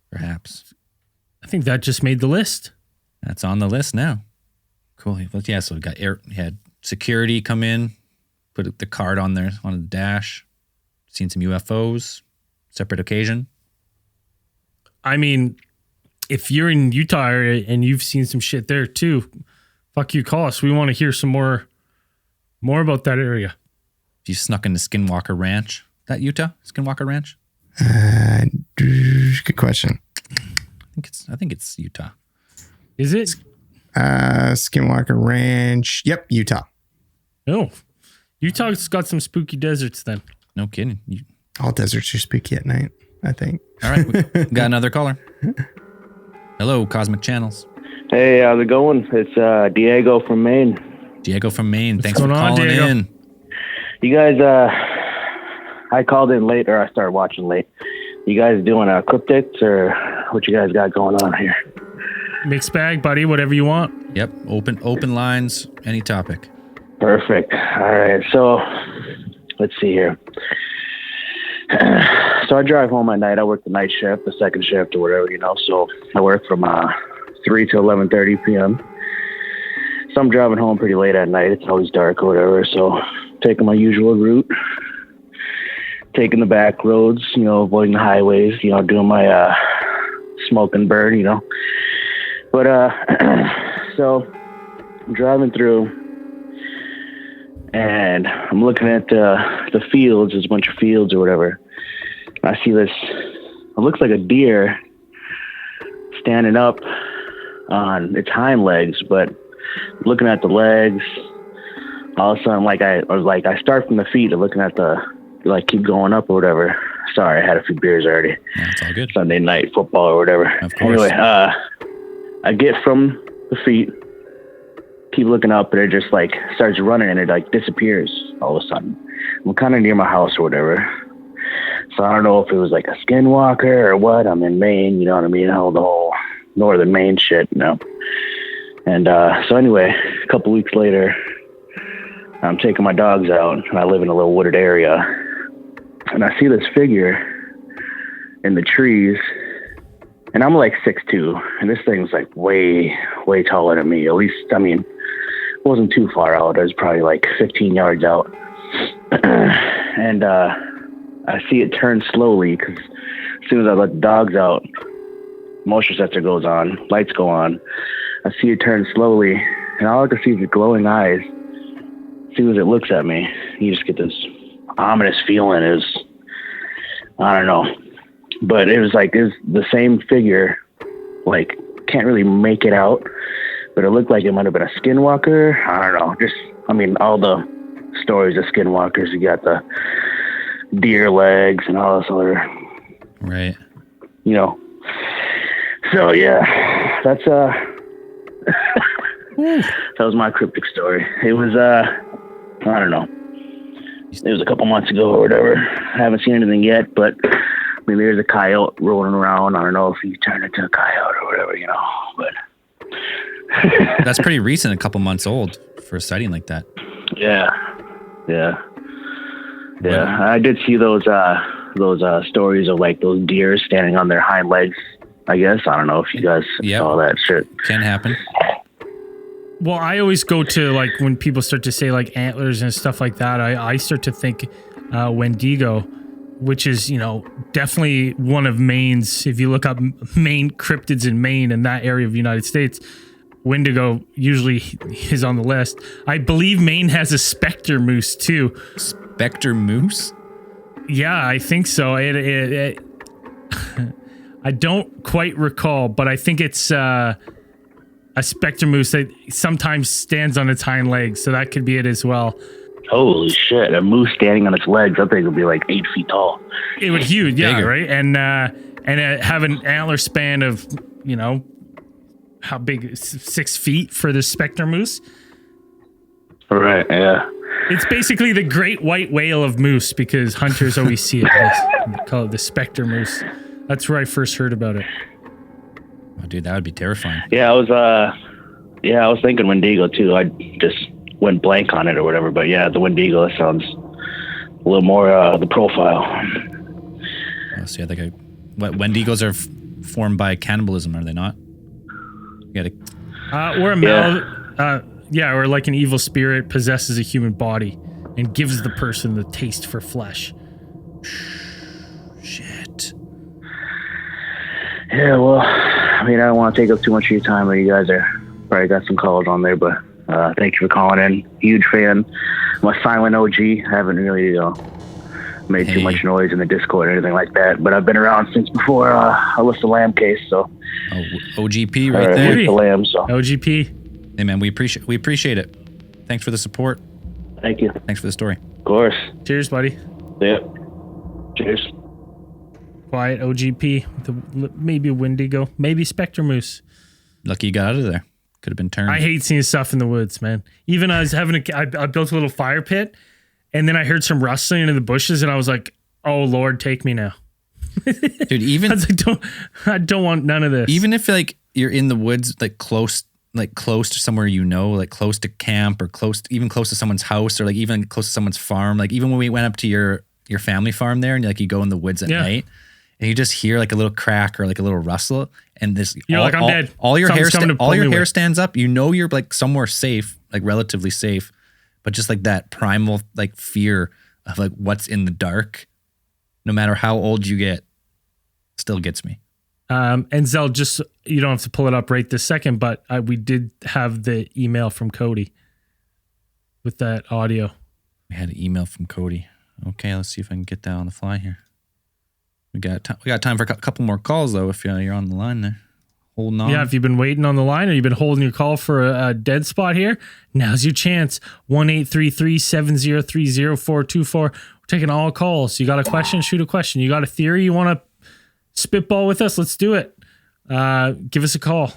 Perhaps. I think that just made the list. That's on the list now. Cool. Yeah, so we got had security come in, put the card on there on the dash. Seen some UFOs. Separate occasion. I mean, if you're in Utah area and you've seen some shit there too, fuck you, call us. We want to hear some more about that area. If you snuck into Skinwalker Ranch, that Utah? Skinwalker Ranch? Good question. I think it's Utah. Is it? Skinwalker Ranch. Yep, Utah. Oh, Utah's got some spooky deserts then. No kidding. All deserts are spooky at night, I think. All right, we got another caller. Hello, Cosmic Channels. Hey, how's it going? It's Diego from Maine. Diego from Maine. Thanks for going on, calling Diego? in. You guys, I called in late, or I started watching late. You guys doing cryptids, or what you guys got going on here? Mixed bag, buddy. Whatever you want. Yep, open lines, any topic. Perfect. All right, so let's see here. So I drive home at night. I work the night shift, the second shift, or whatever, So I work from 3 to 11:30 p.m. So I'm driving home pretty late at night. It's always dark or whatever. So taking my usual route, taking the back roads, avoiding the highways, doing my smoke and burn, But so I'm driving through, and I'm looking at the fields. There's a bunch of fields or whatever. I see this. It looks like a deer standing up on its hind legs, but looking at the legs, all of a sudden, I start from the feet and looking at keep going up or whatever. Sorry, I had a few beers already. Yeah, it's all good. Sunday night football or whatever. Of course. Anyway, I get from the feet, keep looking up, and it just starts running and it disappears all of a sudden. I'm kind of near my house or whatever. So I don't know if it was a skinwalker or what. I'm in Maine, you know what I mean? The whole northern Maine shit, And so anyway, a couple weeks later, I'm taking my dogs out, and I live in a little wooded area. And I see this figure in the trees, and I'm 6'2", and this thing's way, way taller than me. At least, it wasn't too far out. It was probably 15 yards out. And I see it turn slowly, because as soon as I let the dogs out, motion sensor goes on, lights go on. I see it turn slowly, and all I can see is the glowing eyes. As soon as it looks at me, you just get this ominous feeling. I don't know, but it was the same figure. Can't really make it out, but it looked like it might have been a skinwalker. I don't know. All the stories of skinwalkers. You got the deer legs and all this other, right? So yeah, that's that was my cryptic story. It was I don't know. It was a couple months ago or whatever. I haven't seen anything yet, but there's a coyote rolling around. I don't know if he turned into a coyote or whatever, but that's pretty recent, a couple months old for a sighting like that. Yeah. I did see those stories of those deer standing on their hind legs, I guess. I don't know if you guys saw that shit. Can happen. Well, I always go to when people start to say antlers and stuff like that, I start to think Wendigo, which is, definitely one of Maine's. If you look up Maine cryptids in Maine and that area of the United States, Wendigo usually is on the list. I believe Maine has a specter moose too. Specter moose? Yeah, I think so. I don't quite recall, but I think it's a specter moose that sometimes stands on its hind legs, so that could be it as well. Holy shit! A moose standing on its legs, that thing would be 8 feet tall. It would huge, yeah, bigger. right? And have an antler span of, how big? 6 feet for the specter moose. Right. Yeah. It's basically the great white whale of moose, because hunters always see it. They call it the specter moose. That's where I first heard about it. Oh, dude, that would be terrifying. Yeah, I was thinking Wendigo too. I just went blank on it or whatever. But yeah, the Wendigo sounds a little more the profile. Oh, so yeah, what Wendigos are formed by cannibalism, are they not? You gotta. Or or an evil spirit possesses a human body and gives the person the taste for flesh. Shit. Yeah, well, I don't want to take up too much of your time, but you guys are probably got some calls on there, but thank you for calling in. Huge fan. I'm a silent OG. I haven't really made too much noise in the Discord or anything like that, but I've been around since before Alyssa Lamb case, so. Oh, OGP right there. Alyssa Lamb, so. OGP. Hey man, we appreciate it. Thanks for the support. Thank you. Thanks for the story. Of course. Cheers, buddy. Yep. Cheers. Quiet OGP with maybe a Wendigo, maybe Spectre Moose. Lucky you got out of there. Could have been turned. I hate seeing stuff in the woods, man. Even I was I built a little fire pit, and then I heard some rustling in the bushes, and I was like, "Oh Lord, take me now." Dude, even I was like, I don't want none of this. Even if like you're in the woods, like close to somewhere, like close to camp or close to someone's house or like even close to someone's farm. Like even when we went up to your family farm there and like you go in the woods at night and you just hear like a little crack or like a little rustle and this, you're like, I'm dead. All your hair, hair stands up. You know, you're like somewhere safe, like relatively safe, but just like that primal like fear of like what's in the dark, no matter how old you get, still gets me. And Zell, just, you don't have to pull it up right this second, but we did have the email from Cody with that audio. We had an email from Cody. Okay, let's see if I can get that on the fly here. We got time for a couple more calls though. If you're on the line there, holding on. Yeah, if you've been waiting on the line or you've been holding your call for a dead spot here, now's your chance. 1-833-703-0424. We're taking all calls. You got a question? Shoot a question. You got a theory you want to spitball with us? Let's do it. Give us a call.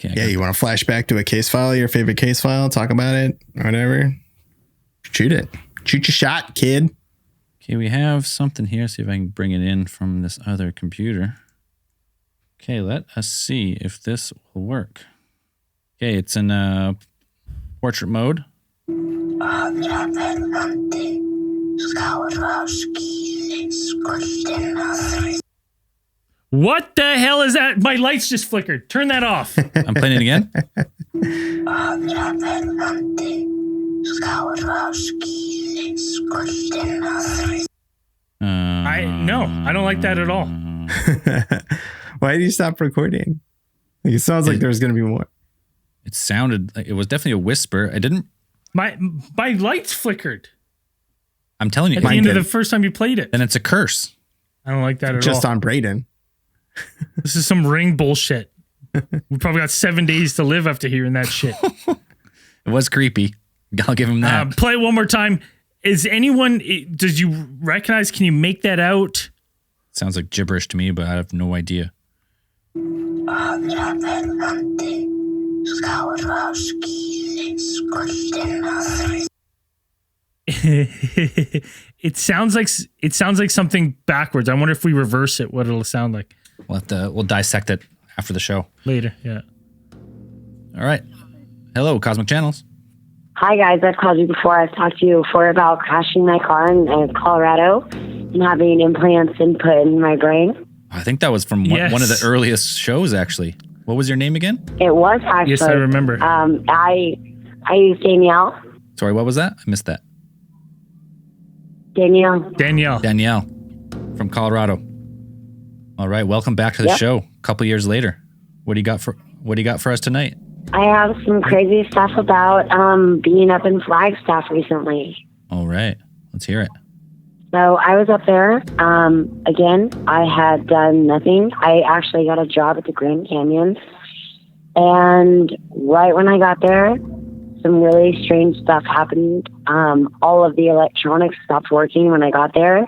You want to flash back to a case file, your favorite case file, talk about it, or whatever. Shoot it. Shoot your shot, kid. Okay, we have something here. See if I can bring it in from this other computer. Okay, let us see if this will work. Okay, it's in portrait mode. What the hell is that? My lights just flickered. Turn that off. I'm playing it again. I don't like that at all. Why did you stop recording? Like, it sounds like there's going to be more. It sounded like it was definitely a whisper. I didn't. My lights flickered. I'm telling you. At the end of the first time you played it. Then it's a curse. I don't like that at all. Just on Braden. This is some Ring bullshit. We probably got 7 days to live after hearing that shit. It was creepy. I'll give him that. Play it one more time. Is anyone, does you recognize, can you make that out? Sounds like gibberish to me, but I have no idea. It sounds like something backwards. I wonder if we reverse it, what it'll sound like. We'll dissect it after the show. Later, yeah. All right. Hello, Cosmic Channels. Hi, guys. I've called you before. I've talked to you before about crashing my car in Colorado and having implants input in my brain. I think that was from one of the earliest shows, actually. What was your name again? It was actually. Yes, I remember. I use Danielle. Sorry, what was that? I missed that. Danielle from Colorado. All right, welcome back to the show. A couple years later, what do you got for us tonight? I have some crazy stuff about being up in Flagstaff recently. All right, let's hear it. So I was up there. Again, I had done nothing. I actually got a job at the Grand Canyon, and right when I got there, some really strange stuff happened. All of the electronics stopped working when I got there.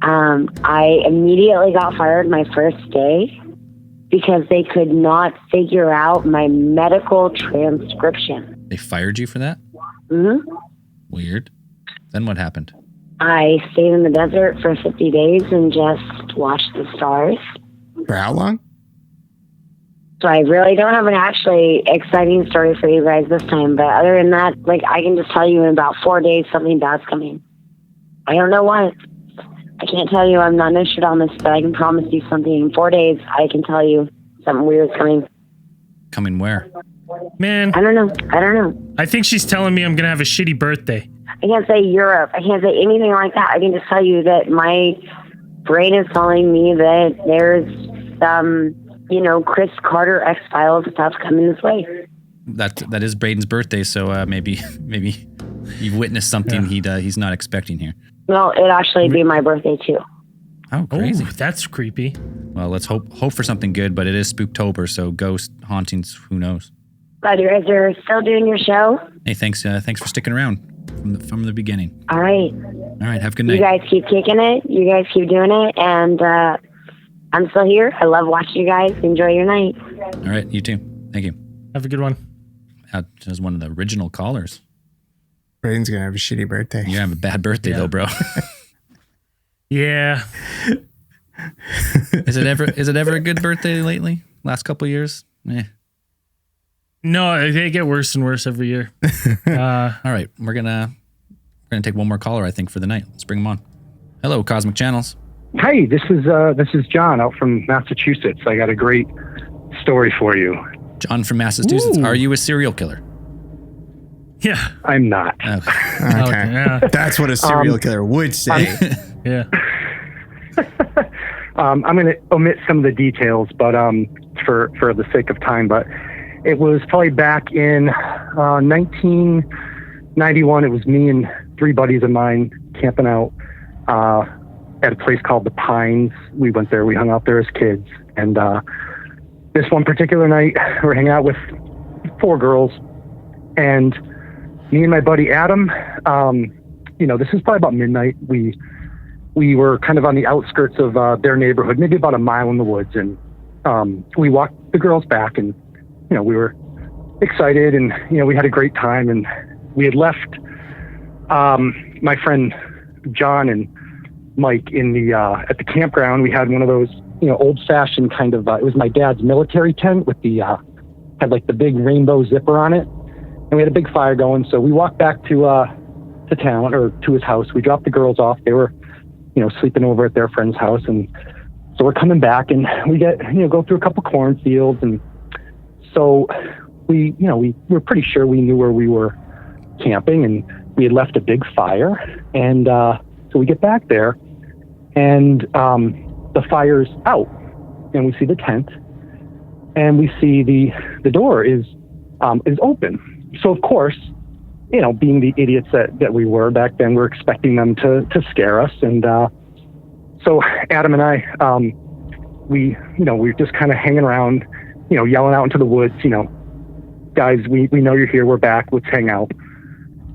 I immediately got fired my first day because they could not figure out my medical transcription. They fired you for that? Mm-hmm. Weird. Then what happened? I stayed in the desert for 50 days and just watched the stars. For how long? So I really don't have an actually exciting story for you guys this time. But other than that, like, I can just tell you in about 4 days something bad's coming. I don't know what. I can't tell you. I'm not Nostradamus, but I can promise you something. In 4 days, I can tell you something weird's coming. Coming where? Man. I don't know. I think she's telling me I'm going to have a shitty birthday. I can't say Europe. I can't say anything like that. I can just tell you that my brain is telling me that there's some, Chris Carter X-Files stuff coming this way. That is Braden's birthday, so maybe you've witnessed something he's not expecting here. Well, it'd actually be my birthday too. Oh, crazy! Oh, that's creepy. Well, let's hope for something good, but it is Spooktober, so ghost hauntings, who knows? But you guys are still doing your show? Hey, thanks for sticking around from the beginning. All right. All right, have a good night. You guys keep kicking it. You guys keep doing it. And I'm still here. I love watching you guys. Enjoy your night. All right, you too. Thank you. Have a good one. That was one of the original callers. Braden's going to have a shitty birthday. You have a bad birthday though, bro. Yeah. Is it ever a good birthday lately? Last couple of years? No, they get worse and worse every year. All right, we're gonna take one more caller, I think, for the night. Let's bring him on. Hello, Cosmic Channels. Hi, this is John out from Massachusetts. I got a great story for you. John from Massachusetts. Ooh. Are you a serial killer? Yeah, I'm not. Okay. Yeah. That's what a serial killer would say. Yeah. I'm going to omit some of the details, but for the sake of time. But it was probably back in 1991. It was me and 3 buddies of mine camping out at a place called the Pines. We went there. We hung out there as kids. And this one particular night, we were hanging out with 4 girls. And me and my buddy Adam, this is probably about midnight. We were kind of on the outskirts of their neighborhood, maybe about a mile in the woods. And we walked the girls back, and, we were excited, and, we had a great time. And we had left my friend John and Mike in the at the campground. We had one of those, old-fashioned kind of, it was my dad's military tent with the, had like the big rainbow zipper on it. And we had a big fire going. So we walked back to town, or to his house. We dropped the girls off. They were, sleeping over at their friend's house. And so we're coming back, and we get, go through a couple cornfields. And so we were pretty sure we knew where we were camping, and we had left a big fire. And so we get back there, and the fire's out, and we see the tent, and we see the door is open. So of course, being the idiots that we were back then, we're expecting them to scare us. And so Adam and I, we're just kind of hanging around, yelling out into the woods, guys, we know you're here. We're back. Let's hang out.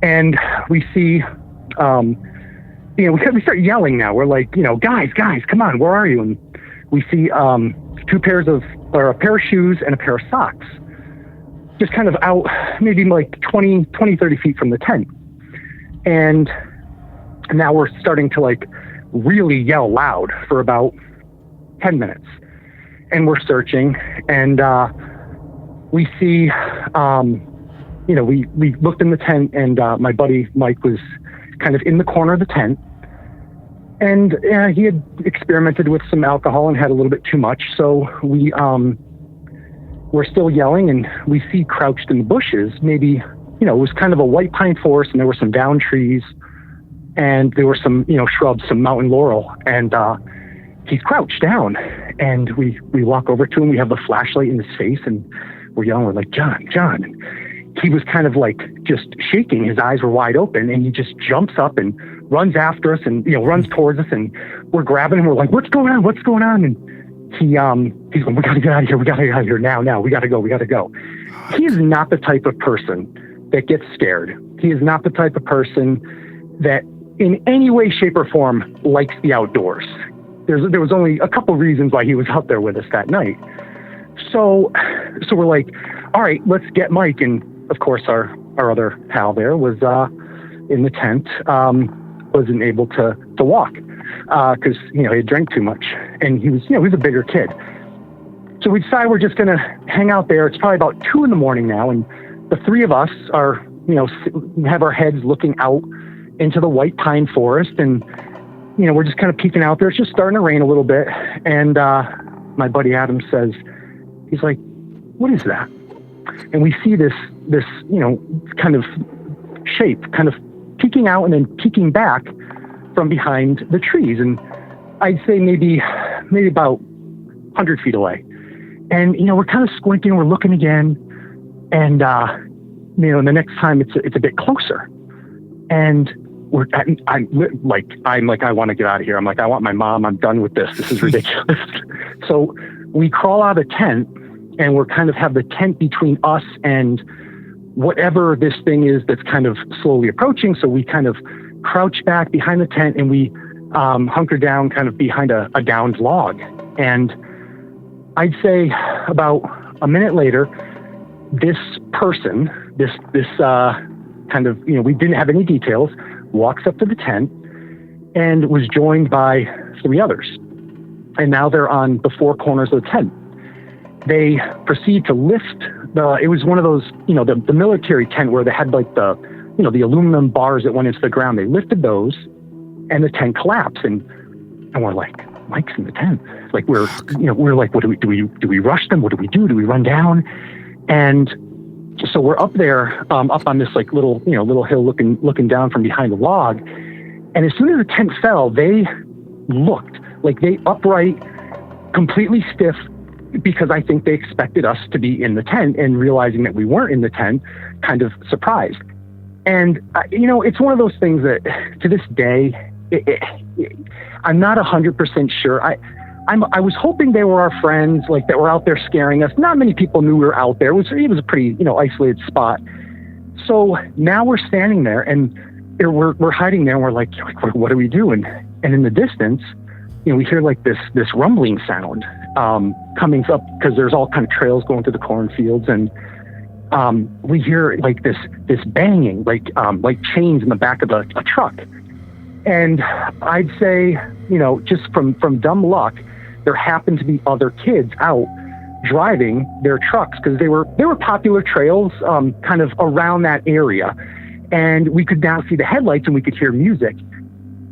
And we see, we start yelling now. We're like, guys, come on, where are you? And we see a pair of shoes and a pair of socks, just kind of out maybe like 20, 30 feet from the tent. And now we're starting to like really yell loud for about 10 minutes. And we're searching, and we see, we looked in the tent, and my buddy Mike was kind of in the corner of the tent. And he had experimented with some alcohol and had a little bit too much. So we're still yelling, and we see crouched in the bushes, maybe, it was kind of a white pine forest, and there were some down trees, and there were some, shrubs, some mountain laurel. And he's crouched down, and we walk over to him. We have the flashlight in his face, and we're yelling. We're like, John. And he was kind of like just shaking. His eyes were wide open, and he just jumps up and runs after us, and runs towards us, and we're grabbing him. We're like, what's going on? And he's going, we gotta get out of here. We gotta get out of here now. We gotta go. He is not the type of person that gets scared. He is not the type of person that in any way, shape, or form likes the outdoors. There was only a couple reasons why he was out there with us that night. So we're like, all right, let's get Mike. And of course, our other pal there was in the tent, wasn't able to walk because he had drank too much, and he was a bigger kid. So we decided we're just gonna hang out there. It's probably about 2 a.m. now, and the 3 of us are have our heads looking out into the white pine forest, and we're just kind of peeking out there. It's just starting to rain a little bit, and my buddy Adam says, he's like, what is that? And we see this kind of shape kind of peeking out and then peeking back from behind the trees. And I'd say maybe about 100 feet away. And, we're kind of squinting, we're looking again. And, the next time it's a bit closer. And I'm like, I want to get out of here. I'm like, I want my mom. I'm done with this. This is ridiculous. So we crawl out of the tent, and we're kind of have the tent between us and whatever this thing is that's kind of slowly approaching. So we kind of crouch back behind the tent and we hunker down kind of behind a downed log. And I'd say about a minute later, this person, this kind of, we didn't have any details, walks up to the tent and was joined by 3 others. And now they're on the 4 corners of the tent. They proceed to lift it was one of those, the military tent where they had like the aluminum bars that went into the ground. They lifted those and the tent collapsed. And we're like, Mike's in the tent. Like we're like, what do we rush them? What do we do? Do we run down? And so we're up there, up on this like little hill looking down from behind the log. And as soon as the tent fell, they looked like they upright, completely stiff, because I think they expected us to be in the tent, and realizing that we weren't in the tent, kind of surprised. And, it's one of those things that to this day, I'm not 100% sure. I was hoping they were our friends, like that were out there scaring us. Not many people knew we were out there. It was a pretty, isolated spot. So now we're standing there and we're hiding there and we're like, what do we do? And in the distance, we hear like this rumbling sound coming up, because there's all kind of trails going through the cornfields, and we hear like this banging, like chains in the back of a truck. And I'd say, just from dumb luck, there happened to be other kids out driving their trucks, because they were popular trails kind of around that area, and we could now see the headlights and we could hear music.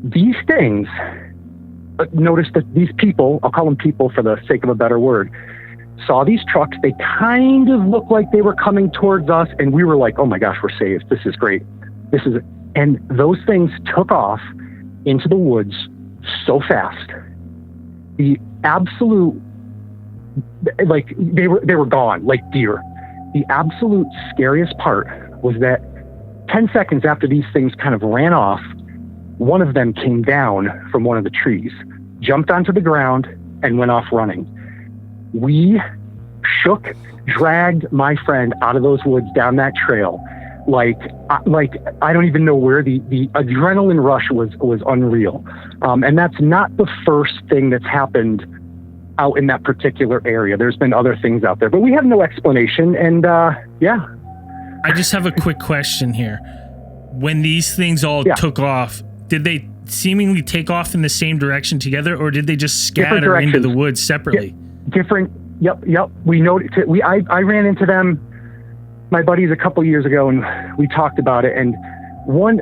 These things, notice that these people, I'll call them people for the sake of a better word, saw these trucks. They kind of looked like they were coming towards us, and we were like, oh my gosh, we're saved. This is great. And those things took off into the woods so fast. The absolute, like they were gone like deer. The absolute scariest part was that 10 seconds after these things kind of ran off, one of them came down from one of the trees, jumped onto the ground, and went off running. We dragged my friend out of those woods down that trail. Like I don't even know where. The adrenaline rush was unreal. And that's not the first thing that's happened out in that particular area. There's been other things out there, but we have no explanation. And yeah. I just have a quick question here. When these things all took off, did they seemingly take off in the same direction together, or did they just scatter into the woods separately? Different. Yep. We noticed. I ran into them, my buddies, a couple years ago, and we talked about it. And one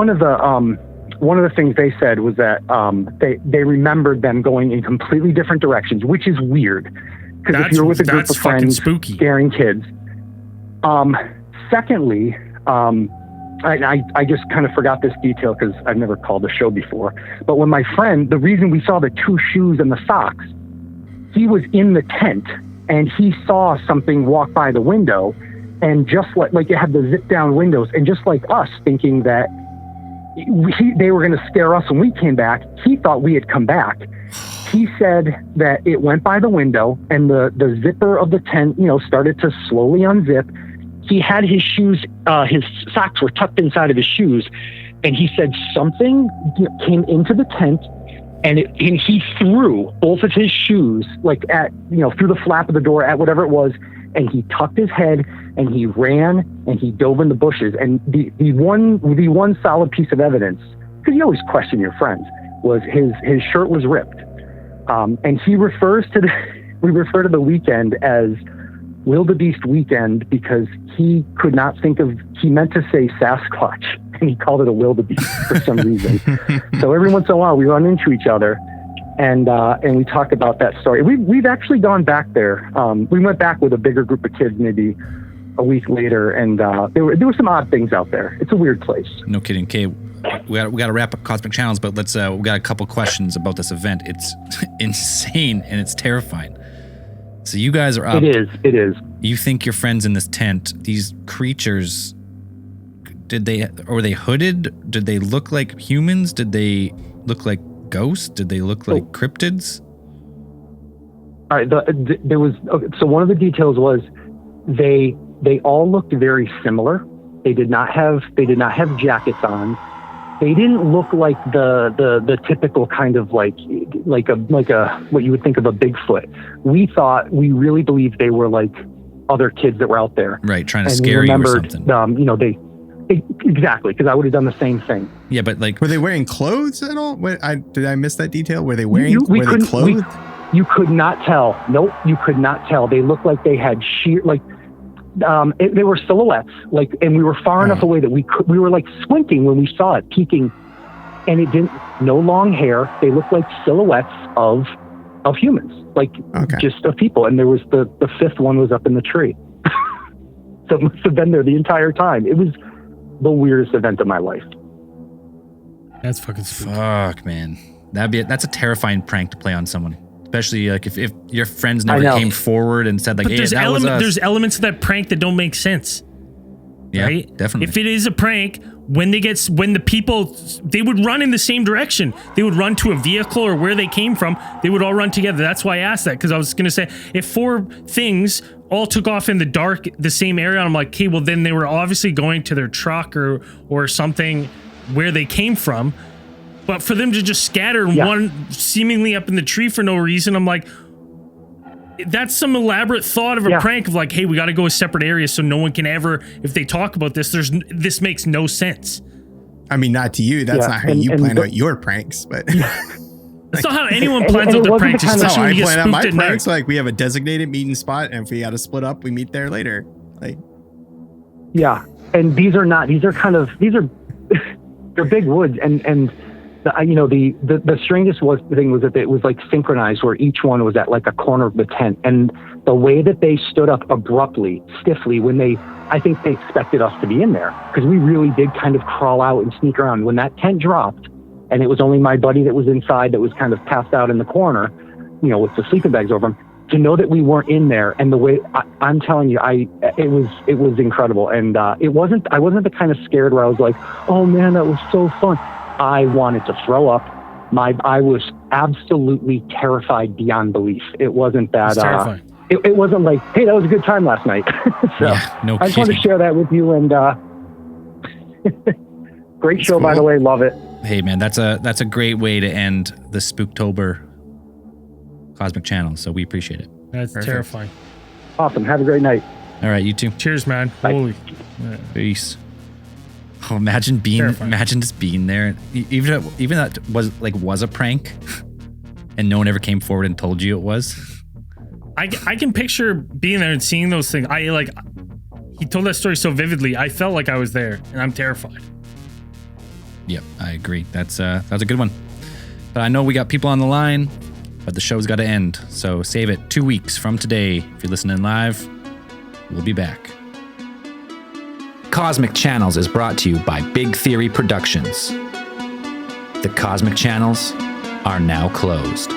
of the things they said was that they remembered them going in completely different directions, which is weird, because if you're with a group of friends scaring kids. Secondly, I just kind of forgot this detail because I've never called the show before. But when my friend, the reason we saw the 2 shoes and the socks, he was in the tent and he saw something walk by the window, and just like it had the zip down windows, and just like us thinking that they were going to scare us when we came back, he thought we had come back. He said that it went by the window and the zipper of the tent, started to slowly unzip. He had his shoes, his socks were tucked inside of his shoes. And he said something came into the tent, and he threw both of his shoes, like through the flap of the door at whatever it was. And he tucked his head and he ran and he dove in the bushes. And the one solid piece of evidence, because you always question your friends, was his shirt was ripped. And we refer to the weekend as Wildebeest Weekend, because he could not he meant to say Sasquatch, and he called it a wildebeest for some reason. So every once in a while we run into each other, and we talk about that story. We've actually gone back there. We went back with a bigger group of kids maybe a week later, and there were some odd things out there. It's a weird place. No kidding. Okay, we got to wrap up Cosmic Channels, but we got a couple questions about this event. It's insane and it's terrifying. So you guys are up. It is. You think your friends in this tent, these creatures, were they hooded? Did they look like humans? Did they look like ghosts? Did they look like cryptids? All right. There was so one of the details was they all looked very similar. They did not have jackets on. They didn't look like the typical kind of like a what you would think of a Bigfoot. We really believed they were like other kids that were out there, right? Trying to scare you or something. Exactly, because I would have done the same thing. Yeah, but like, were they wearing clothes at all? Did I miss that detail? Were they wearing? Were they clothed? You could not tell. Nope, you could not tell. They looked like they had they were silhouettes, and we were far enough away that we were like squinting when we saw it, peeking, and it didn't. No long hair. They looked like silhouettes of humans, just of people. And there was the fifth one was up in the tree, so it must have been there the entire time. It was the weirdest event of my life. That's fucking spooky. Fuck, man. That's a terrifying prank to play on someone. Especially like if your friends never came forward and said like, "Hey, that was us." There's elements of that prank that don't make sense. Yeah, right? Definitely. If it is a prank, when the people, they would run in the same direction. They would run to a vehicle or where they came from. They would all run together. That's why I asked that, because I was going to say, if 4 things all took off in the dark, the same area, I'm like, okay, well then they were obviously going to their truck or something where they came from. But for them to just scatter one seemingly up in the tree for no reason, I'm like, that's some elaborate thought of a prank of like, hey, we got to go a separate area so no one can ever, if they talk about this, this makes no sense. I mean, not to you. That's not how you plan out your pranks, but that's not how anyone plans out their pranks. Especially when you get spooked at night. Pranks, like we have a designated meeting spot, and if we got to split up, we meet there later. Like, and these are they're big woods, and. The strangest thing was that it was like synchronized, where each one was at like a corner of the tent, and the way that they stood up abruptly, stiffly, I think they expected us to be in there, because we really did kind of crawl out and sneak around. When that tent dropped, and it was only my buddy that was inside that was kind of passed out in the corner, with the sleeping bags over him, to know that we weren't in there, and the way I'm telling you, it was incredible, and I wasn't the kind of scared where I was like, oh man, that was so fun. I wanted to throw up. I was absolutely terrified beyond belief. It wasn't that. It wasn't like, hey, that was a good time last night. I just wanted to share that with you. And great show, by the way. Love it. Hey, man, that's a great way to end the Spooktober Cosmic Channel. So we appreciate it. That's terrifying. Awesome. Have a great night. All right, you too. Cheers, man. Bye. Holy. Peace. Oh, imagine just being there. Even that was a prank, and no one ever came forward and told you it was. I can picture being there and seeing those things. He told that story so vividly. I felt like I was there, and I'm terrified. Yep, I agree. That's a good one. But I know we got people on the line, but the show's got to end. So save it 2 weeks from today. If you're listening live, we'll be back. Cosmic Channels is brought to you by Big Theory Productions. The Cosmic Channels are now closed.